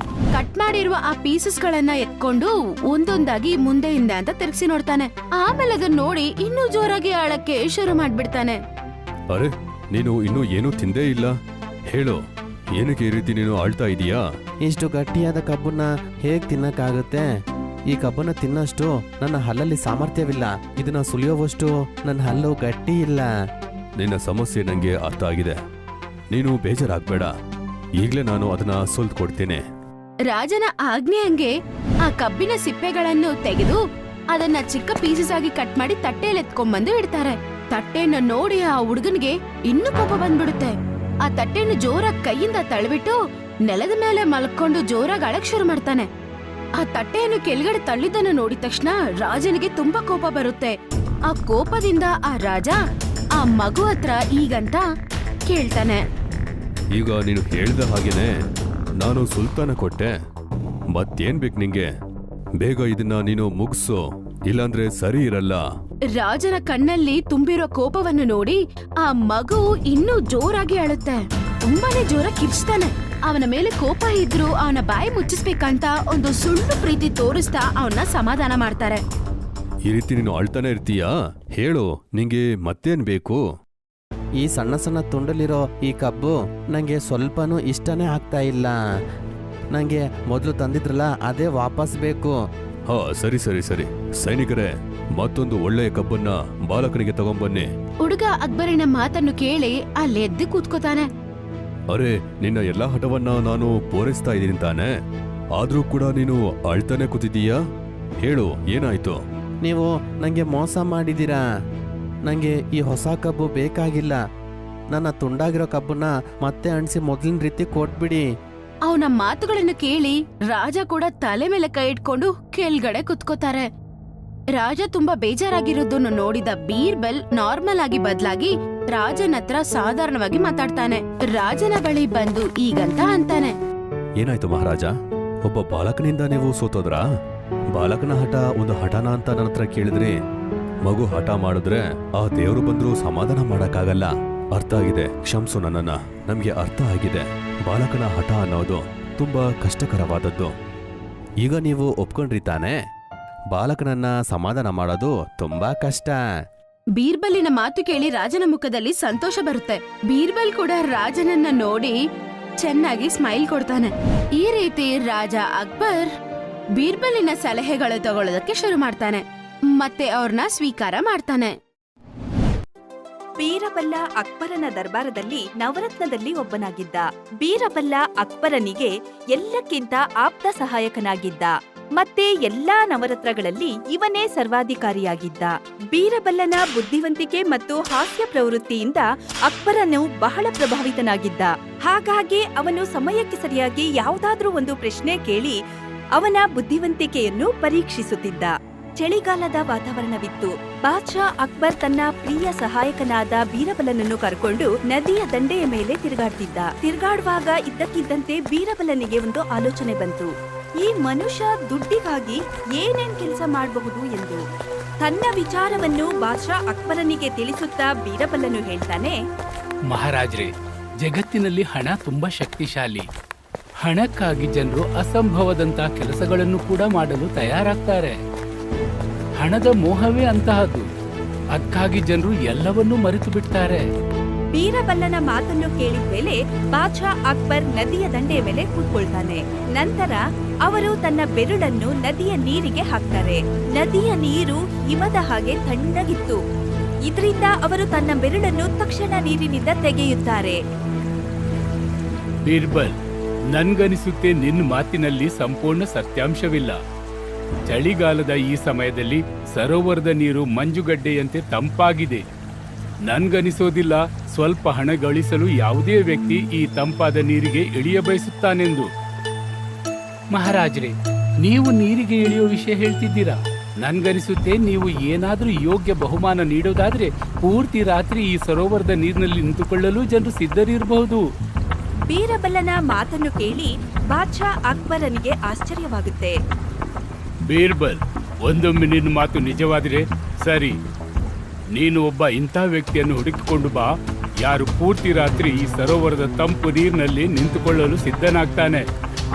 ಕಟ್ ಮಾಡಿರುವ ಆ ಪೀಸಸ್ ಗಳನ್ನ ಎತ್ಕೊಂಡು ಒಂದೊಂದಾಗಿ ಮುಂದೆಯಿಂದ ಅಂತ ತಿರ್ಗಿಸಿ ನೋಡ್ತಾನೆ. ಆಮೇಲೆ ಅದನ್ನ ನೋಡಿ ಇನ್ನೂ ಜೋರಾಗಿ ಆಳಕ್ಕೆ ಶುರು ಮಾಡ್ಬಿಡ್ತಾನೆ. ಅರೆ, ನೀನು ಇನ್ನೂ ಏನೂ ತಿಂದೇ ಇಲ್ಲ? ಹೇಳು, ಏನಕ್ಕೆ ಈ ರೀತಿ ನೀನು ಆಳ್ತಾ ಇದೀಯಾ? ಇಷ್ಟು ಗಟ್ಟಿಯಾದ ಕಬ್ಬನ್ನ ಹೇಗ್ ತಿನ್ನಕ್ಕಾಗುತ್ತೆ? ಈ ಕಬ್ಬನ್ನ ತಿನ್ನಷ್ಟು ನನ್ನ ಹಲ್ಲಲ್ಲಿ ಸಾಮರ್ಥ್ಯವಿಲ್ಲ. ಇದನ್ನ ಸುಲಿಯೋವಷ್ಟು ನನ್ನ ಹಲ್ಲು ಗಟ್ಟಿ ಇಲ್ಲ. ನಿನ್ನ ಸಮಸ್ಯೆ ನಂಗೆ ಅರ್ಥ ಆಗಿದೆ. ನೀನು ಬೇಜಾರಾಗ್ಬೇಡ. ಈಗ್ಲೇ ನಾನು ಅದನ್ನ ಸುಲ್ದು ಕೊಡ್ತೀನಿ. ರಾಜನ ಆಜ್ಞೆಯಂಗೆ ಆ ಕಬ್ಬಿನ ಸಿಪ್ಪೆಗಳನ್ನು ತೆಗೆದು ಅದನ್ನ ಚಿಕ್ಕ ಪೀಸಸ್ ಆಗಿ ಕಟ್ ಮಾಡಿ ತಟ್ಟೆಯಲ್ಲಿ ಎತ್ಕೊಂಡ್ಬಂದು ಇಡ್ತಾರೆ. ತಟ್ಟೆಯನ್ನು ನೋಡಿ ಆ ಹುಡುಗನಿಗೆ ಇನ್ನೂ ಕೋಪ ಬಂದ್ಬಿಡುತ್ತೆ. ಆ ತಟ್ಟೆಯನ್ನು ಜೋರಾಗಿ ಕೈಯಿಂದ ತಳ್ಳಿಬಿಟ್ಟು ನೆಲದ ಮೇಲೆ ಮಲ್ಕೊಂಡು ಜೋರಾಗಿ ಅಳಕ್ ಶುರು ಮಾಡ್ತಾನೆ. ಆ ತಟ್ಟೆಯನ್ನು ಕೆಳಗಡೆ ತಳ್ಳಿದ್ದನ್ನು ನೋಡಿದ ತಕ್ಷಣ ರಾಜನಿಗೆ ತುಂಬಾ ಕೋಪ ಬರುತ್ತೆ. ಆ ಕೋಪದಿಂದ ಆ ರಾಜ ಆ ಮಗು ಹತ್ರ ಈಗಂತ ಕೇಳ್ತಾನೆ. ಈಗ ನೀನು ಹೇಳ್ದ ಹಾಗೇನೆ ನಾನು ಸುಲ್ತಾನ ಕೊಟ್ಟೆ. ಮತ್ತೇನ್ ಬೇಕು ನಿಂಗೆ? ಬೇಗ ಇದನ್ನ ನೀನು ಮುಗ್ಸು, ಇಲ್ಲಾಂದ್ರೆ ಸರಿ ಇರಲ್ಲ. ರಾಜನ ಕಣ್ಣಲ್ಲಿ ತುಂಬಿರೋ ಕೋಪವನ್ನು ನೋಡಿ ಆ ಮಗು ಇನ್ನೂ ಜೋರಾಗಿ ಅಳುತ್ತೆ. ತುಂಬಾನೇ ಜೋರಾಗಿ ಕಿರ್ಚ್ತಾನೆ. ಅವನ ಮೇಲೆ ಕೋಪ ಇದ್ರು ಅವನ ಬಾಯಿ ಮುಚ್ಚಿಸ್ಬೇಕಂತ ಒಂದು ಸುಳ್ಳು ಪ್ರೀತಿ ತೋರಿಸ್ತಾ ಅವನ್ನ ಸಮಾಧಾನ ಮಾಡ್ತಾರೆ. ಈ ರೀತಿ ನೀನು ಆಳ್ತಾನೆ ಇರ್ತೀಯಾ? ಹೇಳು, ನಿಂಗೆ ಮತ್ತೇನ್ ಬೇಕು? ಈ ಸಣ್ಣ ಸಣ್ಣ ತುಂಡಲಿರೋ ಈ ಕಬ್ಬು ನಂಗೆ ಸ್ವಲ್ಪನೂ ಇಷ್ಟನೇ ಆಗ್ತಾ ಇಲ್ಲ. ನಂಗೆ ಮೊದಲು ತಂದಿದ್ರಲ್ಲ ಅದೇ ವಾಪಸ್ ಬೇಕು. ಹಾ, ಸರಿ ಸರಿ ಸರಿ. ಸೈನಿಕರೇ, ಮತ್ತೊಂದು ಒಳ್ಳೆಯ ಕಬ್ಬನ್ನ ಬಾಲಕನಿಗೆ ತಗೊಂಬನ್ನಿ. ಹುಡುಗ ಅಕ್ಬರಿನ ಮಾತನ್ನು ಕೇಳಿ ಅಲ್ಲಿ ಎದ್ದು ಕೂತ್ಕೋತಾನೆ. ಅರೆ, ನಿನ್ನ ಎಲ್ಲಾ ಹಠವನ್ನ ನಾನು ಪೂರೈಸ್ತಾ ಇದ್ದೀನಿ ತಾನೆ? ಆದ್ರೂ ಕೂಡ ನೀನು ಅಳ್ತಾನೆ ಕೂತಿದೀಯಾ? ಹೇಳು, ಏನಾಯ್ತು? ನೀವು ನಂಗೆ ಮೋಸ ಮಾಡಿದೀರಾ. ನಂಗೆ ಈ ಹೊಸ ಕಬ್ಬು ಬೇಕಾಗಿಲ್ಲ. ನನ್ನ ತುಂಡಾಗಿರೋ ಕಬ್ಬನ್ನ ಮತ್ತೆ ಅಣಿಸಿ ಮೊದಲಿನ ರೀತಿ ಕೊಟ್ಬಿಡಿ. ಅವನ ಮಾತುಗಳನ್ನು ಕೇಳಿ ರಾಜ ಕೂಡ ತಲೆ ಮೇಲೆ ಕೈ ಇಟ್ಕೊಂಡು ಕೆಳಗಡೆ ಕುತ್ಕೋತಾರೆ. ರಾಜ ತುಂಬಾ ಬೇಜಾರಾಗಿರೋದನ್ನು ನೋಡಿದ ಬೀರ್ಬಲ್ ನಾರ್ಮಲ್ ಆಗಿ ಬದಲಾಗಿ ರಾಜನ ಹತ್ರ ಸಾಧಾರಣವಾಗಿ ಮಾತಾಡ್ತಾನೆ. ರಾಜನ ಬಳಿ ಬಂದು ಈಗಂತ ಅಂತಾನೆ. ಏನಾಯ್ತು ಮಹಾರಾಜ? ಒಬ್ಬ ಬಾಲಕನಿಂದ ನೀವು ಸೋತೋದ್ರಾ? ಬಾಲಕನ ಹಠ ಒಂದು ಹಠನ ಅಂತ ನನ್ನ ಹತ್ರ ಕೇಳಿದ್ರಿ. ಮಗು ಹಠ ಮಾಡಿದ್ರೆ ಆ ದೇವ್ರು ಬಂದ್ರು ಸಮಾಧಾನ ಮಾಡಕ್ಕಾಗಲ್ಲ. ಅರ್ಥ ಆಗಿದೆ, ಕ್ಷಮ್ಸು ನನ್ನನ್ನ. ನಮ್ಗೆ ಅರ್ಥ ಆಗಿದೆ. ಬಾಲಕನ ಹಠ ಅನ್ನೋದು ತುಂಬಾ ಕಷ್ಟಕರವಾದದ್ದು. ಈಗ ನೀವು ಒಪ್ಕೊಂಡ್ರಿ ತಾನೆ? ಬಾಲಕನನ್ನ ಸಮಾಧಾನ ಮಾಡೋದು ತುಂಬಾ ಕಷ್ಟ. ಬೀರ್ಬಲಿನ ಮಾತು ಕೇಳಿ ರಾಜನ ಮುಖದಲ್ಲಿ ಸಂತೋಷ ಬರುತ್ತೆ. ಬೀರ್ಬಲ್ ಕೂಡ ರಾಜನನ್ನ ನೋಡಿ ಚೆನ್ನಾಗಿ ಸ್ಮೈಲ್ ಕೊಡ್ತಾನೆ. ಈ ರೀತಿ ರಾಜ ಅಕ್ಬರ್ ಬೀರ್ಬಲಿನ ಸಲಹೆಗಳು ತಗೊಳ್ಳೋದಕ್ಕೆ ಶುರು ಮಾಡ್ತಾನೆ. ಮತ್ತೆ ಅವ್ರನ್ನ ಸ್ವೀಕಾರ ಮಾಡ್ತಾನೆ. ಬೀರಬಲ್ಲ ಅಕ್ಬರನ ದರ್ಬಾರದಲ್ಲಿ ನವರತ್ನದಲ್ಲಿ ಒಬ್ಬನಾಗಿದ್ದ. ಬೀರಬಲ್ಲ ಅಕ್ಬರನಿಗೆ ಎಲ್ಲಕ್ಕಿಂತ ಆಪ್ತ ಸಹಾಯಕನಾಗಿದ್ದ. ಮತ್ತೆ ಎಲ್ಲಾ ನವರತ್ನಗಳಲ್ಲಿ ಇವನೇ ಸರ್ವಾಧಿಕಾರಿಯಾಗಿದ್ದ. ಬೀರಬಲ್ಲನ ಬುದ್ಧಿವಂತಿಕೆ ಮತ್ತು ಹಾಸ್ಯ ಪ್ರವೃತ್ತಿಯಿಂದ ಅಕ್ಬರನು ಬಹಳ ಪ್ರಭಾವಿತನಾಗಿದ್ದ. ಹಾಗಾಗಿ ಅವನು ಸಮಯಕ್ಕೆ ಸರಿಯಾಗಿ ಯಾವುದಾದ್ರೂ ಒಂದು ಪ್ರಶ್ನೆ ಕೇಳಿ ಅವನ ಬುದ್ಧಿವಂತಿಕೆಯನ್ನು ಪರೀಕ್ಷಿಸುತ್ತಿದ್ದ. ಚಳಿಗಾಲದ ವಾತಾವರಣವಿತ್ತು. ಬಾದ್ಶಾ ಅಕ್ಬರ್ ತನ್ನ ಪ್ರಿಯ ಸಹಾಯಕನಾದ ಬೀರಬಲನನ್ನು ಕರ್ಕೊಂಡು ನದಿಯ ದಂಡೆಯ ಮೇಲೆ ತಿರುಗಾಡುವಾಗ ಇದ್ದಕ್ಕಿದ್ದಂತೆ ಬೀರಬಲನಿಗೆ ಒಂದು ಆಲೋಚನೆ ಬಂತು. ಈ ಮನುಷ್ಯ ದುಡ್ಡಿಗಾಗಿ ಏನೇನ್ ಕೆಲಸ ಮಾಡಬಹುದು ಎಂದು. ತನ್ನ ವಿಚಾರವನ್ನು ಬಾದ್ಶಾ ಅಕ್ಬರನಿಗೆ ತಿಳಿಸುತ್ತಾ ಬೀರಬಲನು ಹೇಳ್ತಾನೆ. ಮಹಾರಾಜ್ರೆ, ಜಗತ್ತಿನಲ್ಲಿ ಹಣ ತುಂಬಾ ಶಕ್ತಿಶಾಲಿ. ಹಣಕ್ಕಾಗಿ ಜನರು ಅಸಂಭವದಂತಹ ಕೆಲಸಗಳನ್ನು ಕೂಡ ಮಾಡಲು ತಯಾರಾಗ್ತಾರೆ. ಹಣದ ಮೋಹವೇ ಅಂತಹದ್ದು. ಅದಕ್ಕಾಗಿ ಜನರು ಎಲ್ಲವನ್ನೂ ಮರೆತು ಬಿಡ್ತಾರೆ. ಬೀರಬಲ್ಲನ ಮಾತನ್ನು ಕೇಳಿದ ಮೇಲೆ ಬಾದ್ಶಾ ಅಕ್ಬರ್ ನದಿಯ ದಂಡೆಯ ಮೇಲೆ ಕೂತ್ಕೊಳ್ತಾನೆ. ನಂತರ ಅವರು ತನ್ನ ಬೆರಳನ್ನು ನದಿಯ ನೀರಿಗೆ ಹಾಕ್ತಾರೆ. ನದಿಯ ನೀರು ಹಿಮದ ಹಾಗೆ ತಣ್ಣಗಿತ್ತು. ಇದರಿಂದ ಅವರು ತನ್ನ ಬೆರಳನ್ನು ತಕ್ಷಣ ನೀರಿನಿಂದ ತೆಗೆಯುತ್ತಾರೆ. ಬೀರ್ಬಲ್, ನನ್ಗನಿಸುತ್ತೆ ನಿನ್ನ ಮಾತಿನಲ್ಲಿ ಸಂಪೂರ್ಣ ಸತ್ಯಾಂಶವಿಲ್ಲ. ಚಳಿಗಾಲದ ಈ ಸಮಯದಲ್ಲಿ ಸರೋವರದ ನೀರು ಮಂಜುಗಡ್ಡೆಯಂತೆ ತಂಪಾಗಿದೆ. ನನ್ಗನಿಸೋದಿಲ್ಲ ಸ್ವಲ್ಪ ಹಣ ಗಳಿಸಲು ಯಾವುದೇ ವ್ಯಕ್ತಿ ಈ ತಂಪಾದ ನೀರಿಗೆ ಇಳಿಯ ಬಯಸುತ್ತಾನೆಂದು. ಮಹಾರಾಜ್ರೆ, ನೀವು ನೀರಿಗೆ ಇಳಿಯೋ ವಿಷಯ ಹೇಳ್ತಿದ್ದೀರಾ. ನನ್ಗನಿಸುತ್ತೆ ನೀವು ಏನಾದ್ರೂ ಯೋಗ್ಯ ಬಹುಮಾನ ನೀಡೋದಾದ್ರೆ ಪೂರ್ತಿ ರಾತ್ರಿ ಈ ಸರೋವರದ ನೀರಿನಲ್ಲಿ ನಿಂತುಕೊಳ್ಳಲು ಜನರು ಸಿದ್ಧರಿರಬಹುದು. ಬೀರಬಲ್ಲನ ಮಾತನ್ನು ಕೇಳಿ ಬಾದ್ಶಾ ಅಕ್ಬರನಿಗೆ ಆಶ್ಚರ್ಯವಾಗುತ್ತೆ. ಬೀರ್ಬಲ್, ಒಂದೊಮ್ಮೆ ನಿನ್ನ ಮಾತು ನಿಜವಾದ್ರೆ ಸರಿ. ನೀನು ಒಬ್ಬ ಇಂಥ ವ್ಯಕ್ತಿಯನ್ನು ಹುಡುಕಿಕೊಂಡು ಬಾ, ಯಾರು ಪೂರ್ತಿ ರಾತ್ರಿ ಈ ಸರೋವರದ ತಂಪು ನೀರಿನಲ್ಲಿ ನಿಂತುಕೊಳ್ಳಲು ಸಿದ್ಧನಾಗ್ತಾನೆ.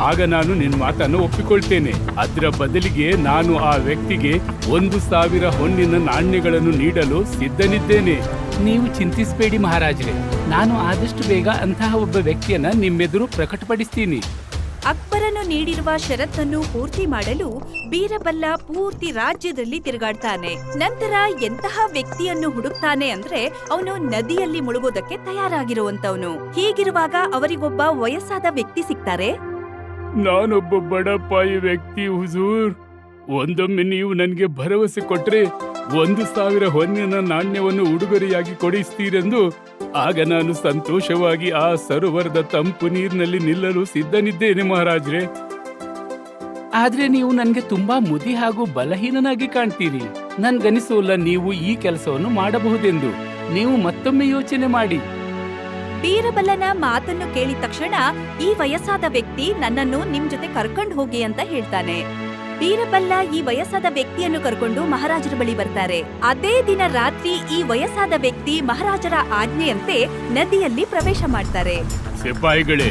ಆಗ ನಾನು ನಿನ್ ಮಾತನ್ನು ಒಪ್ಪಿಕೊಳ್ತೇನೆ. ಅದರ ಬದಲಿಗೆ ನಾನು ಆ ವ್ಯಕ್ತಿಗೆ 1,000 ಹೊನ್ನಿನ ನಾಣ್ಯಗಳನ್ನು ನೀಡಲು ಸಿದ್ಧನಿದ್ದೇನೆ. ನೀವು ಚಿಂತಿಸಬೇಡಿ ಮಹಾರಾಜರೇ, ನಾನು ಆದಷ್ಟು ಬೇಗ ಅಂತಹ ಒಬ್ಬ ವ್ಯಕ್ತಿಯನ್ನ ನಿಮ್ಮೆದುರು ಪ್ರಕಟಪಡಿಸ್ತೀನಿ. ಅಕ್ಬರನು ನೀಡಿರುವ ಷರತ್ತನ್ನು ಪೂರ್ತಿ ಮಾಡಲು ಬೀರಬಲ್ಲ ಪೂರ್ತಿ ರಾಜ್ಯದಲ್ಲಿ ತಿರುಗಾಡ್ತಾನೆ. ನಂತರ ಎಂತಹ ವ್ಯಕ್ತಿಯನ್ನು ಹುಡುಕ್ತಾನೆ ಅಂದ್ರೆ ಅವನು ನದಿಯಲ್ಲಿ ಮುಳುಗೋದಕ್ಕೆ ತಯಾರಾಗಿರುವಂತವನು. ಹೀಗಿರುವಾಗ ಅವರಿಗೊಬ್ಬ ವಯಸ್ಸಾದ ವ್ಯಕ್ತಿ ಸಿಗ್ತಾರೆ. ನಾನೊಬ್ಬ ಬಡಪಾಯಿ ವ್ಯಕ್ತಿ ಹುಜೂರ್. ಒಂದೊಮ್ಮೆ ನೀವು ನನಗೆ ಭರವಸೆ ಕೊಟ್ರೆ 1,000 ಹೊನ್ನಿನ ನಾಣ್ಯವನ್ನು ಉಡುಗೊರೆಯಾಗಿ ಕೊಡಿಸ್ತೀರೆಂದು ಆಗ ನಾನು ಸಂತೋಷವಾಗಿ ಆ ಸರೋವರದ ತಂಪು ನೀರಿನಲ್ಲಿ ನಿಲ್ಲಲು ಸಿದ್ಧನಿದ್ದೇನೆ ಮಹಾರಾಜ್ರೆ. ಆದ್ರೆ ನೀವು ನನ್ಗೆ ತುಂಬಾ ಮುದಿ ಹಾಗೂ ಬಲಹೀನನಾಗಿ ಕಾಣ್ತೀರಿ. ನನ್ಗನಿಸೋಲ್ಲ ನೀವು ಈ ಕೆಲಸವನ್ನು ಮಾಡಬಹುದೆಂದು. ನೀವು ಮತ್ತೊಮ್ಮೆ ಯೋಚನೆ ಮಾಡಿ. ಬೀರಬಲ್ಲನ ಮಾತನ್ನು ಕೇಳಿದ ತಕ್ಷಣ ಈ ವಯಸ್ಸಾದ ವ್ಯಕ್ತಿ ನನ್ನನ್ನು ನಿಮ್ ಜೊತೆ ಕರ್ಕೊಂಡು ಹೋಗಿ ಅಂತ ಹೇಳ್ತಾನೆ. ಬೀರಬಲ್ಲ ಈ ವಯಸ್ಸಾದ ವ್ಯಕ್ತಿಯನ್ನು ಕರ್ಕೊಂಡು ಮಹಾರಾಜರ ಬಳಿ ಬರ್ತಾರೆ. ಅದೇ ದಿನ ರಾತ್ರಿ ಈ ವಯಸ್ಸಾದ ವ್ಯಕ್ತಿ ಮಹಾರಾಜರ ಆಜ್ಞೆಯಂತೆ ನದಿಯಲ್ಲಿ ಪ್ರವೇಶ ಮಾಡ್ತಾರೆ. ಸಿಪಾಯಿಗಳೇ,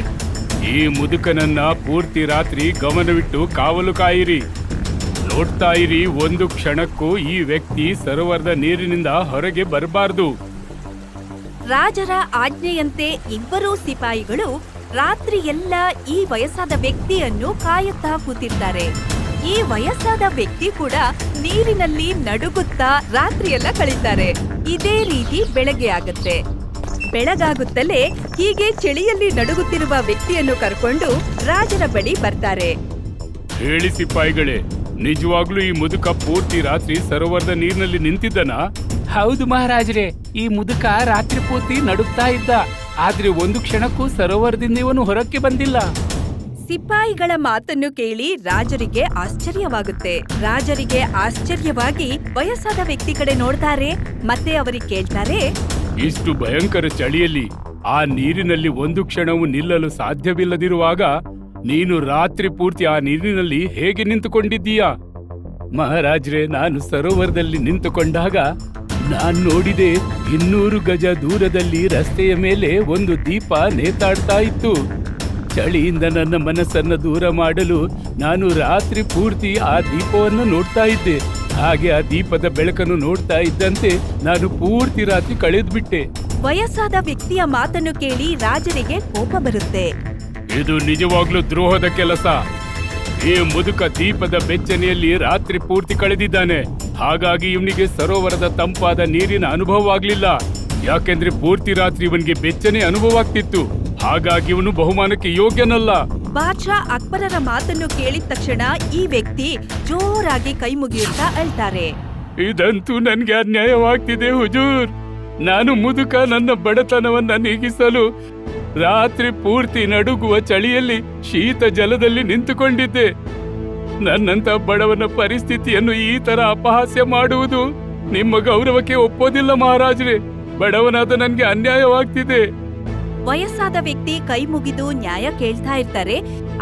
ಈ ಮುದುಕನನ್ನ ಪೂರ್ತಿ ರಾತ್ರಿ ಗಮನವಿಟ್ಟು ಕಾವಲು ಕಾಯಿರಿ. ನೋಡ್ತಾ ಇರಿ, ಒಂದು ಕ್ಷಣಕ್ಕೂ ಈ ವ್ಯಕ್ತಿ ಸರೋವರದ ನೀರಿನಿಂದ ಹೊರಗೆ ಬರಬಾರದು. ರಾಜರ ಆಜ್ಞೆಯಂತೆ ಇಬ್ಬರೂ ಸಿಪಾಯಿಗಳು ರಾತ್ರಿ ಎಲ್ಲ ಈ ವಯಸ್ಸಾದ ವ್ಯಕ್ತಿಯನ್ನು ಕಾಯುತ್ತಾ ಕೂತಿರ್ತಾರೆ. ಈ ವಯಸ್ಸಾದ ವ್ಯಕ್ತಿ ಕೂಡ ನೀರಿನಲ್ಲಿ ನಡುಗುತ್ತಾ ರಾತ್ರಿಯೆಲ್ಲ ಕಳೀತಾರೆ. ಇದೇ ರೀತಿ ಬೆಳಗ್ಗೆ ಆಗುತ್ತೆ. ಬೆಳಗಾಗುತ್ತಲೇ ಹೀಗೆ ಚಳಿಯಲ್ಲಿ ನಡುಗುತ್ತಿರುವ ವ್ಯಕ್ತಿಯನ್ನು ಕರ್ಕೊಂಡು ರಾಜರ ಬಳಿ ಬರ್ತಾರೆ. ಹೇಳಿ ಸಿಪಾಯಿಗಳೇ, ನಿಜವಾಗ್ಲೂ ಈ ಮುದುಕ ಪೂರ್ತಿ ರಾತ್ರಿ ಸರೋವರದ ನೀರಿನಲ್ಲಿ ನಿಂತಿದ್ದನಾ? ಹೌದು ಮಹಾರಾಜರೇ, ಈ ಮುದುಕ ರಾತ್ರಿ ಪೂರ್ತಿ ನಡುಗ್ತಾ ಇದ್ದ. ಆದ್ರೆ ಒಂದು ಕ್ಷಣಕ್ಕೂ ಸರೋವರದಿಂದ ಇವನು ಹೊರಕ್ಕೆ ಬಂದಿಲ್ಲ. ಸಿಪಾಯಿಗಳ ಮಾತನ್ನು ಕೇಳಿ ರಾಜರಿಗೆ ಆಶ್ಚರ್ಯವಾಗುತ್ತೆ. ರಾಜರಿಗೆ ಆಶ್ಚರ್ಯವಾಗಿ ವಯಸ್ಸಾದ ವ್ಯಕ್ತಿ ಕಡೆ ನೋಡ್ತಾರೆ. ಮತ್ತೆ ಅವರಿಗೆ ಕೇಳ್ತಾರೆ, ಇಷ್ಟು ಭಯಂಕರ ಚಳಿಯಲ್ಲಿ ಆ ನೀರಿನಲ್ಲಿ ಒಂದು ಕ್ಷಣವೂ ನಿಲ್ಲಲು ಸಾಧ್ಯವಿಲ್ಲದಿರುವಾಗ ನೀನು ರಾತ್ರಿ ಪೂರ್ತಿ ಆ ನೀರಿನಲ್ಲಿ ಹೇಗೆ ನಿಂತುಕೊಂಡಿದ್ದೀಯಾ? ಮಹಾರಾಜ್ರೆ, ನಾನು ಸರೋವರದಲ್ಲಿ ನಿಂತುಕೊಂಡಾಗ ನಾನ್ ನೋಡಿದೆ, 200 ಗಜ ದೂರದಲ್ಲಿ ರಸ್ತೆಯ ಮೇಲೆ ಒಂದು ದೀಪ ನೇತಾಡ್ತಾ ಇತ್ತು. ಚಳಿಯಿಂದ ನನ್ನ ಮನಸ್ಸನ್ನು ದೂರ ಮಾಡಲು ನಾನು ರಾತ್ರಿ ಪೂರ್ತಿ ಆ ದೀಪವನ್ನು ನೋಡ್ತಾ ಇದ್ದೆ. ಹಾಗೆ ಆ ದೀಪದ ಬೆಳಕನ್ನು ನೋಡ್ತಾ ಇದ್ದಂತೆ ನಾನು ಪೂರ್ತಿ ರಾತ್ರಿ ಕಳೆದ್ಬಿಟ್ಟೆ. ವಯಸ್ಸಾದ ವ್ಯಕ್ತಿಯ ಮಾತನ್ನು ಕೇಳಿ ರಾಜರಿಗೆ ಕೋಪ ಬರುತ್ತೆ. ಇದು ನಿಜವಾಗ್ಲೂ ದ್ರೋಹದ ಕೆಲಸ. ಈ ಮುದುಕ ದೀಪದ ಬೆಚ್ಚನೆಯಲ್ಲಿ ರಾತ್ರಿ ಪೂರ್ತಿ ಕಳೆದಿದ್ದಾನೆ. ಹಾಗಾಗಿ ಇವನಿಗೆ ಸರೋವರದ ತಂಪಾದ ನೀರಿನ ಅನುಭವವಾಗ್ಲಿಲ್ಲ. ಯಾಕೆಂದ್ರೆ ಪೂರ್ತಿ ರಾತ್ರಿ ಇವನಿಗೆ ಬೆಚ್ಚನೆ ಅನುಭವ ಆಗ್ತಿತ್ತು. ಹಾಗಾಗಿ ಇವನು ಬಹುಮಾನಕ್ಕೆ ಯೋಗ್ಯನಲ್ಲ. ಬಾದ್ಶಾ ಅಕ್ಬರರ ಮಾತನ್ನು ಕೇಳಿದ ತಕ್ಷಣ ಈ ವ್ಯಕ್ತಿ ಜೋರಾಗಿ ಕೈ ಮುಗಿಯುತ್ತಾ ಅಳ್ತಾರೆ. ಇದಂತೂ ನನ್ಗೆ ಅನ್ಯಾಯವಾಗ್ತಿದೆ ಹುಜೂರ್. ನಾನು ಮುದುಕ ನನ್ನ ಬಡತನವನ್ನ ನೀಗಿಸಲು ರಾತ್ರಿ ಪೂರ್ತಿ ನಡುಗುವ ಚಳಿಯಲ್ಲಿ ಶೀತ ಜಲದಲ್ಲಿ ನಿಂತುಕೊಂಡಿದ್ದೆ. ನನ್ನಂತ ಬಡವನ ಪರಿಸ್ಥಿತಿಯನ್ನು ಈ ತರ ಅಪಹಾಸ್ಯ ಮಾಡುವುದು ನಿಮ್ಮ ಗೌರವಕ್ಕೆ ಒಪ್ಪೋದಿಲ್ಲ ಮಹಾರಾಜ್ರೆ. ಬಡವನಾದ ನನ್ಗೆ ಅನ್ಯಾಯವಾಗ್ತಿದೆ. ವಯಸ್ಸಾದ ವ್ಯಕ್ತಿ ಕೈ ಮುಗಿದು ನ್ಯಾಯ ಕೇಳ್ತಾ ಇರ್ತಾರೆ.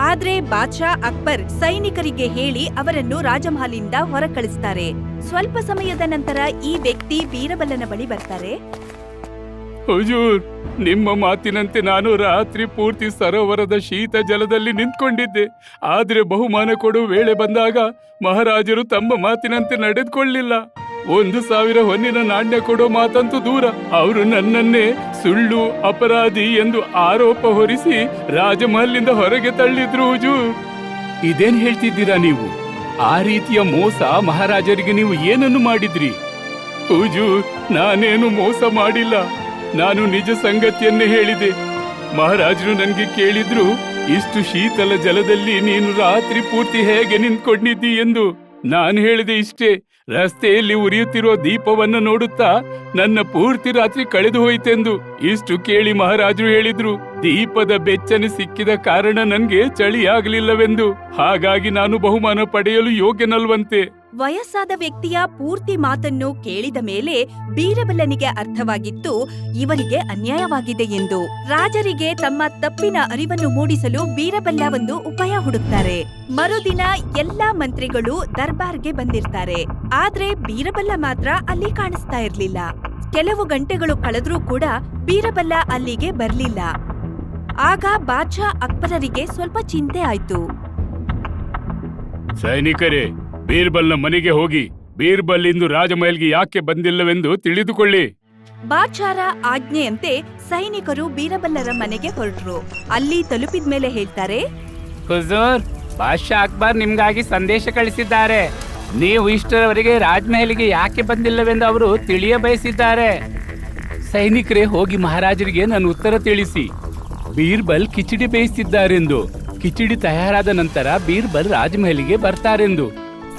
ಆದ್ರೆ ಬಾದ್ಶಾ ಅಕ್ಬರ್ ಸೈನಿಕರಿಗೆ ಹೇಳಿ ಅವರನ್ನು ರಾಜಮಹಲಿಂದ ಹೊರ ಕಳಿಸ್ತಾರೆ. ಸ್ವಲ್ಪ ಸಮಯದ ನಂತರ ಈ ವ್ಯಕ್ತಿ ಬೀರಬಲ್ಲನ ಬಳಿ ಬರ್ತಾರೆ. ಹುಜೂರ್, ನಿಮ್ಮ ಮಾತಿನಂತೆ ನಾನು ರಾತ್ರಿ ಪೂರ್ತಿ ಸರೋವರದ ಶೀತ ಜಲದಲ್ಲಿ ನಿಂತ್ಕೊಂಡಿದ್ದೆ. ಆದ್ರೆ ಬಹುಮಾನ ಕೊಡುವ ವೇಳೆ ಬಂದಾಗ ಮಹಾರಾಜರು ತಮ್ಮ ಮಾತಿನಂತೆ ನಡೆದುಕೊಳ್ಳಿಲ್ಲ. 1,000 ಹೊನ್ನಿನ ನಾಣ್ಯ ಕೊಡೋ ಮಾತಂತೂ ದೂರ, ಅವರು ನನ್ನನ್ನೇ ಸುಳ್ಳು ಅಪರಾಧಿ ಎಂದು ಆರೋಪ ಹೊರಿಸಿ ರಾಜಮಹಲಿಂದ ಹೊರಗೆ ತಳ್ಳಿದ್ರು. ಹುಜೂರ್, ಇದೇನ್ ಹೇಳ್ತಿದ್ದೀರಾ ನೀವು? ಆ ರೀತಿಯ ಮೋಸ ಮಹಾರಾಜರಿಗೆ ನೀವು ಏನನ್ನು ಮಾಡಿದ್ರಿ? ಹುಜೂರ್, ನಾನೇನು ಮೋಸ ಮಾಡಿಲ್ಲ. ನಾನು ನಿಜ ಸಂಗತಿಯನ್ನೇ ಹೇಳಿದೆ. ಮಹಾರಾಜರು ನನ್ಗೆ ಕೇಳಿದ್ರು, ಇಷ್ಟು ಶೀತಲ ಜಲದಲ್ಲಿ ನೀನು ರಾತ್ರಿ ಪೂರ್ತಿ ಹೇಗೆ ನಿಂತ್ಕೊಂಡಿದ್ದಿ ಎಂದು. ನಾನು ಹೇಳಿದೆ ಇಷ್ಟೇ. ರಸ್ತೆಯಲ್ಲಿ ಉರಿಯುತ್ತಿರುವ ದೀಪವನ್ನು ನೋಡುತ್ತಾ ನನ್ನ ಪೂರ್ತಿ ರಾತ್ರಿ ಕಳೆದು ಹೋಯಿತೆಂದು. ಇಷ್ಟು ಕೇಳಿ ಮಹಾರಾಜರು ಹೇಳಿದ್ರು, ದೀಪದ ಬೆಚ್ಚನೆ ಸಿಕ್ಕಿದ ಕಾರಣ ನನ್ಗೆ ಚಳಿ ಆಗಲಿಲ್ಲವೆಂದು. ಹಾಗಾಗಿ ನಾನು ಬಹುಮಾನ ಪಡೆಯಲು ಯೋಗ್ಯನಲ್ವಂತೆ. ವಯಸ್ಸಾದ ವ್ಯಕ್ತಿಯ ಪೂರ್ತಿ ಮಾತನ್ನು ಕೇಳಿದ ಮೇಲೆ ಬೀರಬಲ್ಲನಿಗೆ ಅರ್ಥವಾಗಿತ್ತು ಇವರಿಗೆ ಅನ್ಯಾಯವಾಗಿದೆ ಎಂದು. ರಾಜರಿಗೆ ತಮ್ಮ ತಪ್ಪಿನ ಅರಿವನ್ನು ಮೂಡಿಸಲು ಬೀರಬಲ್ಲ ಒಂದು ಉಪಾಯ ಹುಡುಕ್ತಾರೆ. ಮರುದಿನ ಎಲ್ಲಾ ಮಂತ್ರಿಗಳು ದರ್ಬಾರ್ಗೆ ಬಂದಿರ್ತಾರೆ. ಆದ್ರೆ ಬೀರಬಲ್ಲ ಮಾತ್ರ ಅಲ್ಲಿ ಕಾಣಿಸ್ತಾ ಇರ್ಲಿಲ್ಲ. ಕೆಲವು ಗಂಟೆಗಳು ಕಳೆದ್ರೂ ಕೂಡ ಬೀರಬಲ್ಲ ಅಲ್ಲಿಗೆ ಬರ್ಲಿಲ್ಲ. ಆಗ ಬಾದ್ಶಾ ಅಕ್ಬರರಿಗೆ ಸ್ವಲ್ಪ ಚಿಂತೆ ಆಯ್ತು. ಸೈನಿಕರೇ, ಬೀರ್ಬಲ್ನ ಮನೆಗೆ ಹೋಗಿ ಬೀರ್ಬಲ್ ಇಂದು ರಾಜಮಹಲ್ಗೆ ಯಾಕೆ ಬಂದಿಲ್ಲವೆಂದು ತಿಳಿದುಕೊಳ್ಳಿ. ಬಾದ್ಶಾರ ಆಜ್ಞೆಯಂತೆ ಸೈನಿಕರು ಬೀರಬಲ್ಲರ ಮನೆಗೆ ಹೊರಟ್ರು. ಅಲ್ಲಿ ತಲುಪಿದ್ಮೇಲೆ ಹೇಳ್ತಾರೆ, ಹುಜೂರ್, ಬಾದ್ಶಾ ಅಕ್ಬರ್ ನಿಮ್ಗಾಗಿ ಸಂದೇಶ ಕಳಿಸಿದ್ದಾರೆ. ನೀವು ಇಷ್ಟರವರೆಗೆ ರಾಜ್ಮಹಲ್ಗೆ ಯಾಕೆ ಬಂದಿಲ್ಲವೆಂದು ಅವರು ತಿಳಿಯ ಬಯಸಿದ್ದಾರೆ. ಸೈನಿಕರೇ, ಹೋಗಿ ಮಹಾರಾಜರಿಗೆ ನನ್ನ ಉತ್ತರ ತಿಳಿಸಿ. ಬೀರ್ಬಲ್ ಕಿಚಡಿ ಬೇಯಿಸಿದ್ದಾರೆಂದು. ಕಿಚಡಿ ತಯಾರಾದ ನಂತರ ಬೀರ್ಬಲ್ ರಾಜ್ಮಹಲ್ಗೆ ಬರ್ತಾರೆಂದು.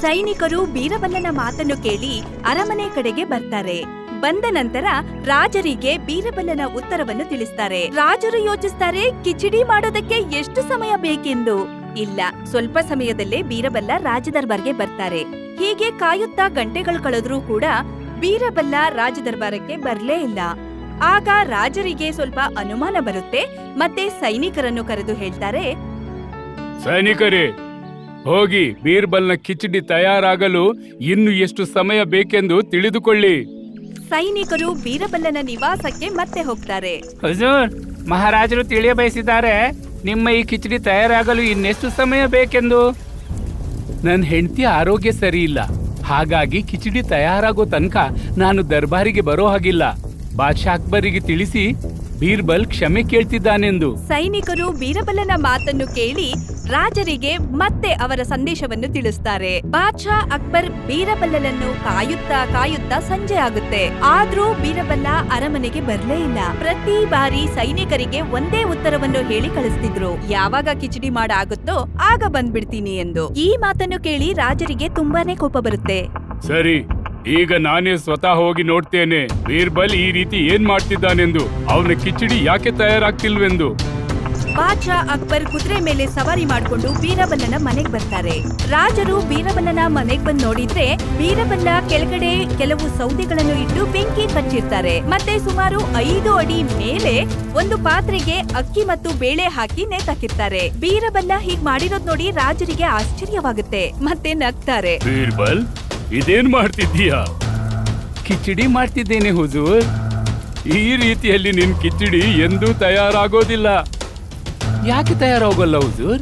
ಸೈನಿಕರು ಬೀರಬಲ್ಲನ ಮಾತನ್ನು ಕೇಳಿ ಅರಮನೆ ಕಡೆಗೆ ಬರ್ತಾರೆ. ಬಂದ ನಂತರ ರಾಜರಿಗೆ ಬೀರಬಲ್ಲನ ಉತ್ತರವನ್ನು ತಿಳಿಸ್ತಾರೆ. ರಾಜರು ಯೋಚಿಸ್ತಾರೆ, ಕಿಚಡಿ ಮಾಡೋದಕ್ಕೆ ಎಷ್ಟು ಸಮಯ ಬೇಕೆಂದು. ಇಲ್ಲ, ಸ್ವಲ್ಪ ಸಮಯದಲ್ಲೇ ಬೀರಬಲ್ಲ ರಾಜದರ್ಬಾರ್ಗೆ ಬರ್ತಾರೆ. ಹೀಗೆ ಕಾಯುತ್ತಾ ಗಂಟೆಗಳು ಕಳೆದ್ರೂ ಕೂಡ ಬೀರಬಲ್ಲ ರಾಜದರ್ಬಾರಕ್ಕೆ ಬರ್ಲೇ ಇಲ್ಲ. ಆಗ ರಾಜರಿಗೆ ಸ್ವಲ್ಪ ಅನುಮಾನ ಬರುತ್ತೆ. ಮತ್ತೆ ಸೈನಿಕರನ್ನು ಕರೆದು ಹೇಳ್ತಾರೆ, ಸೈನಿಕರೇ, ಹೋಗಿ ಬೀರ್ಬಲ್ನ ಕಿಚಡಿ ತಯಾರಾಗಲು ಇನ್ನು ಎಷ್ಟು ಸಮಯ ಬೇಕೆಂದು ತಿಳಿದುಕೊಳ್ಳಿ. ಸೈನಿಕರು ಬೀರಬಲ್ಲನ ನಿವಾಸಕ್ಕೆ ಮತ್ತೆ ಹೋಗ್ತಾರೆ. ಹುಜೂರ್, ಮಹಾರಾಜರು ತಿಳಿಯ ಬಯಸಿದ್ದಾರೆ, ನಿಮ್ಮ ಈ ಕಿಚಡಿ ತಯಾರಾಗಲು ಇನ್ನೆಷ್ಟು ಸಮಯ ಬೇಕೆಂದು. ನನ್ನ ಹೆಂಡತಿ ಆರೋಗ್ಯ ಸರಿ ಇಲ್ಲ, ಹಾಗಾಗಿ ಕಿಚಡಿ ತಯಾರಾಗೋ ತನಕ ನಾನು ದರ್ಬಾರಿಗೆ ಬರೋ ಹಾಗಿಲ್ಲ. ಬಾದ್ಶಾ ಅಕ್ಬರಿಗೆ ತಿಳಿಸಿ ಬೀರ್ಬಲ್ ಕ್ಷಮೆ ಕೇಳ್ತಿದ್ದಾನೆಂದು. ಸೈನಿಕರು ಬೀರಬಲ್ಲನ ಮಾತನ್ನು ಕೇಳಿ ರಾಜರಿಗೆ ಮತ್ತೆ ಅವರ ಸಂದೇಶವನ್ನು ತಿಳಿಸ್ತಾರೆ. ಬಾದ್ಶಾ ಅಕ್ಬರ್ ಬೀರಬಲ್ಲನನ್ನು ಕಾಯುತ್ತಾ ಸಂಜೆ ಆಗುತ್ತೆ. ಆದ್ರೂ ಬೀರಬಲ್ಲ ಅರಮನೆಗೆ ಬರ್ಲೇ ಇಲ್ಲ. ಪ್ರತಿ ಬಾರಿ ಸೈನಿಕರಿಗೆ ಒಂದೇ ಉತ್ತರವನ್ನು ಹೇಳಿ ಕಳಿಸ್ತಿದ್ರು, ಯಾವಾಗ ಕಿಚಡಿ ಮಾಡಾಗುತ್ತೋ ಆಗ ಬಂದ್ಬಿಡ್ತೀನಿ ಎಂದು. ಈ ಮಾತನ್ನು ಕೇಳಿ ರಾಜರಿಗೆ ತುಂಬಾನೇ ಕೋಪ ಬರುತ್ತೆ. ಸರಿ, ಈಗ ನಾನೇ ಸ್ವತಃ ಹೋಗಿ ನೋಡ್ತೇನೆ ಬೀರ್ಬಲ್ ಈ ರೀತಿ ಏನ್ ಮಾಡ್ತಿದ್ದಾನೆಂದು, ಅವನ ಕಿಚಡಿ ಯಾಕೆ ತಯಾರಾಗ್ತಿಲ್ವೆಂದು. ಬಾದ್ಶಾ ಅಕ್ಬರ್ ಕುದುರೆ ಮೇಲೆ ಸವಾರಿ ಮಾಡಿಕೊಂಡು ಬೀರಬಲ್ಲನ ಮನೆಗ್ ಬರ್ತಾರೆ. ರಾಜರು ಬೀರಬಲ್ಲನ ಮನೆಗ್ ಬಂದ್ ನೋಡಿದ್ರೆ ಬೀರಬಲ್ಲ ಕೆಳಗಡೆ ಕೆಲವು ಸೌದೆಗಳನ್ನು ಇಟ್ಟು ಬೆಂಕಿ ಕಚ್ಚಿರ್ತಾರೆ. ಮತ್ತೆ ಸುಮಾರು 5 ಅಡಿ ಮೇಲೆ ಒಂದು ಪಾತ್ರೆಗೆ ಅಕ್ಕಿ ಮತ್ತು ಬೇಳೆ ಹಾಕಿ ನೇತಾಕಿರ್ತಾರೆ. ಬೀರಬಲ್ಲ ಹೀಗ್ ಮಾಡಿರೋದ್ ನೋಡಿ ರಾಜರಿಗೆ ಆಶ್ಚರ್ಯವಾಗುತ್ತೆ. ಮತ್ತೆ ನಗ್ತಾರೆ. ಬೀರ್ಬಲ್, ಇದೇನ್ ಮಾಡ್ತಿದ್ದೀಯಾ? ಕಿಚಡಿ ಮಾಡ್ತಿದ್ದೇನೆ ಹುಜೂರ್. ಈ ರೀತಿಯಲ್ಲಿ ನಿನ್ ಕಿಚಡಿ ಎಂದೂ ತಯಾರಾಗೋದಿಲ್ಲ. ಯಾಕೆ ತಯಾರಾಗೋಲ್ಲ ಹುಜೂರ್?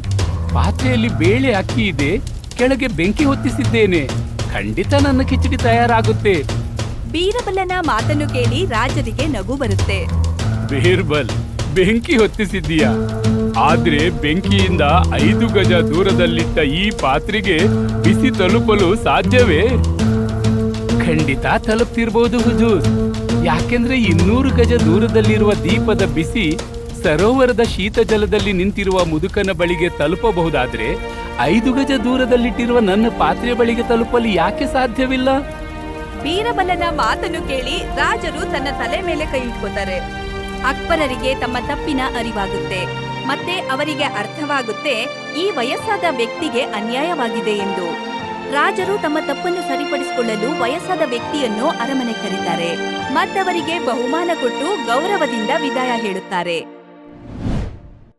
ಪಾತ್ರೆಯಲ್ಲಿ ಬೇಳೆ ಅಕ್ಕಿ ಇದೆ, ಕೆಳಗೆ ಬೆಂಕಿ ಹೊತ್ತಿಸಿದ್ದೇನೆ. ಖಂಡಿತ ನನ್ನ ಕಿಚಡಿ ತಯಾರಾಗುತ್ತೆ. ಬೀರಬಲ್ಲನ ಮಾತನ್ನು ಕೇಳಿ ರಾಜರಿಗೆ ನಗು ಬರುತ್ತೆ. ಬೀರ್ಬಲ್, ಬೆಂಕಿ ಹೊತ್ತಿಸಿದ್ದೀಯಾ? ಆದ್ರೆ ಬೆಂಕಿಯಿಂದ 5 ಗಜ ದೂರದಲ್ಲಿಟ್ಟ ಈ ಪಾತ್ರೆಗೆ ಬಿಸಿ ತಲುಪಲು ಸಾಧ್ಯವೇ? ಖಂಡಿತ ತಲುಪ್ತಿರ್ಬೋದು ಹುಜೂರ್. ಯಾಕೆಂದ್ರೆ 200 ಗಜ ದೂರದಲ್ಲಿರುವ ದೀಪದ ಬಿಸಿ ಸರೋವರದ ಶೀತ ಜಲದಲ್ಲಿ ನಿಂತಿರುವ ಮುದುಕನ ಬಳಿಗೆ ತಲುಪಬಹುದಾದ್ರೆ 5 ಗಜ ದೂರದಲ್ಲಿಟ್ಟಿರುವ ನನ್ನ ಪಾತ್ರೆ ಬಳಿಗೆ ತಲುಪಲು ಯಾಕೆ ಸಾಧ್ಯವಿಲ್ಲ? ಬೀರಬಲ್ಲನ ಮಾತನ್ನು ಕೇಳಿ ರಾಜರು ತನ್ನ ತಲೆ ಮೇಲೆ ಕೈ ಇಟ್ಕೋತಾರೆ. ಅಕ್ಬರರಿಗೆ ತಮ್ಮ ತಪ್ಪಿನ ಅರಿವಾಗುತ್ತೆ. ಮತ್ತೆ ಅವರಿಗೆ ಅರ್ಥವಾಗುತ್ತೆ ಈ ವಯಸ್ಸಾದ ವ್ಯಕ್ತಿಗೆ ಅನ್ಯಾಯವಾಗಿದೆ ಎಂದು. ರಾಜರು ತಮ್ಮ ತಪ್ಪನ್ನು ಸರಿಪಡಿಸಿಕೊಳ್ಳಲು ವಯಸ್ಸಾದ ವ್ಯಕ್ತಿಯನ್ನು ಅರಮನೆ ಕರೀತಾರೆ. ಮತ್ತವರಿಗೆ ಬಹುಮಾನ ಕೊಟ್ಟು ಗೌರವದಿಂದ ವಿದಾಯ ಹೇಳುತ್ತಾರೆ.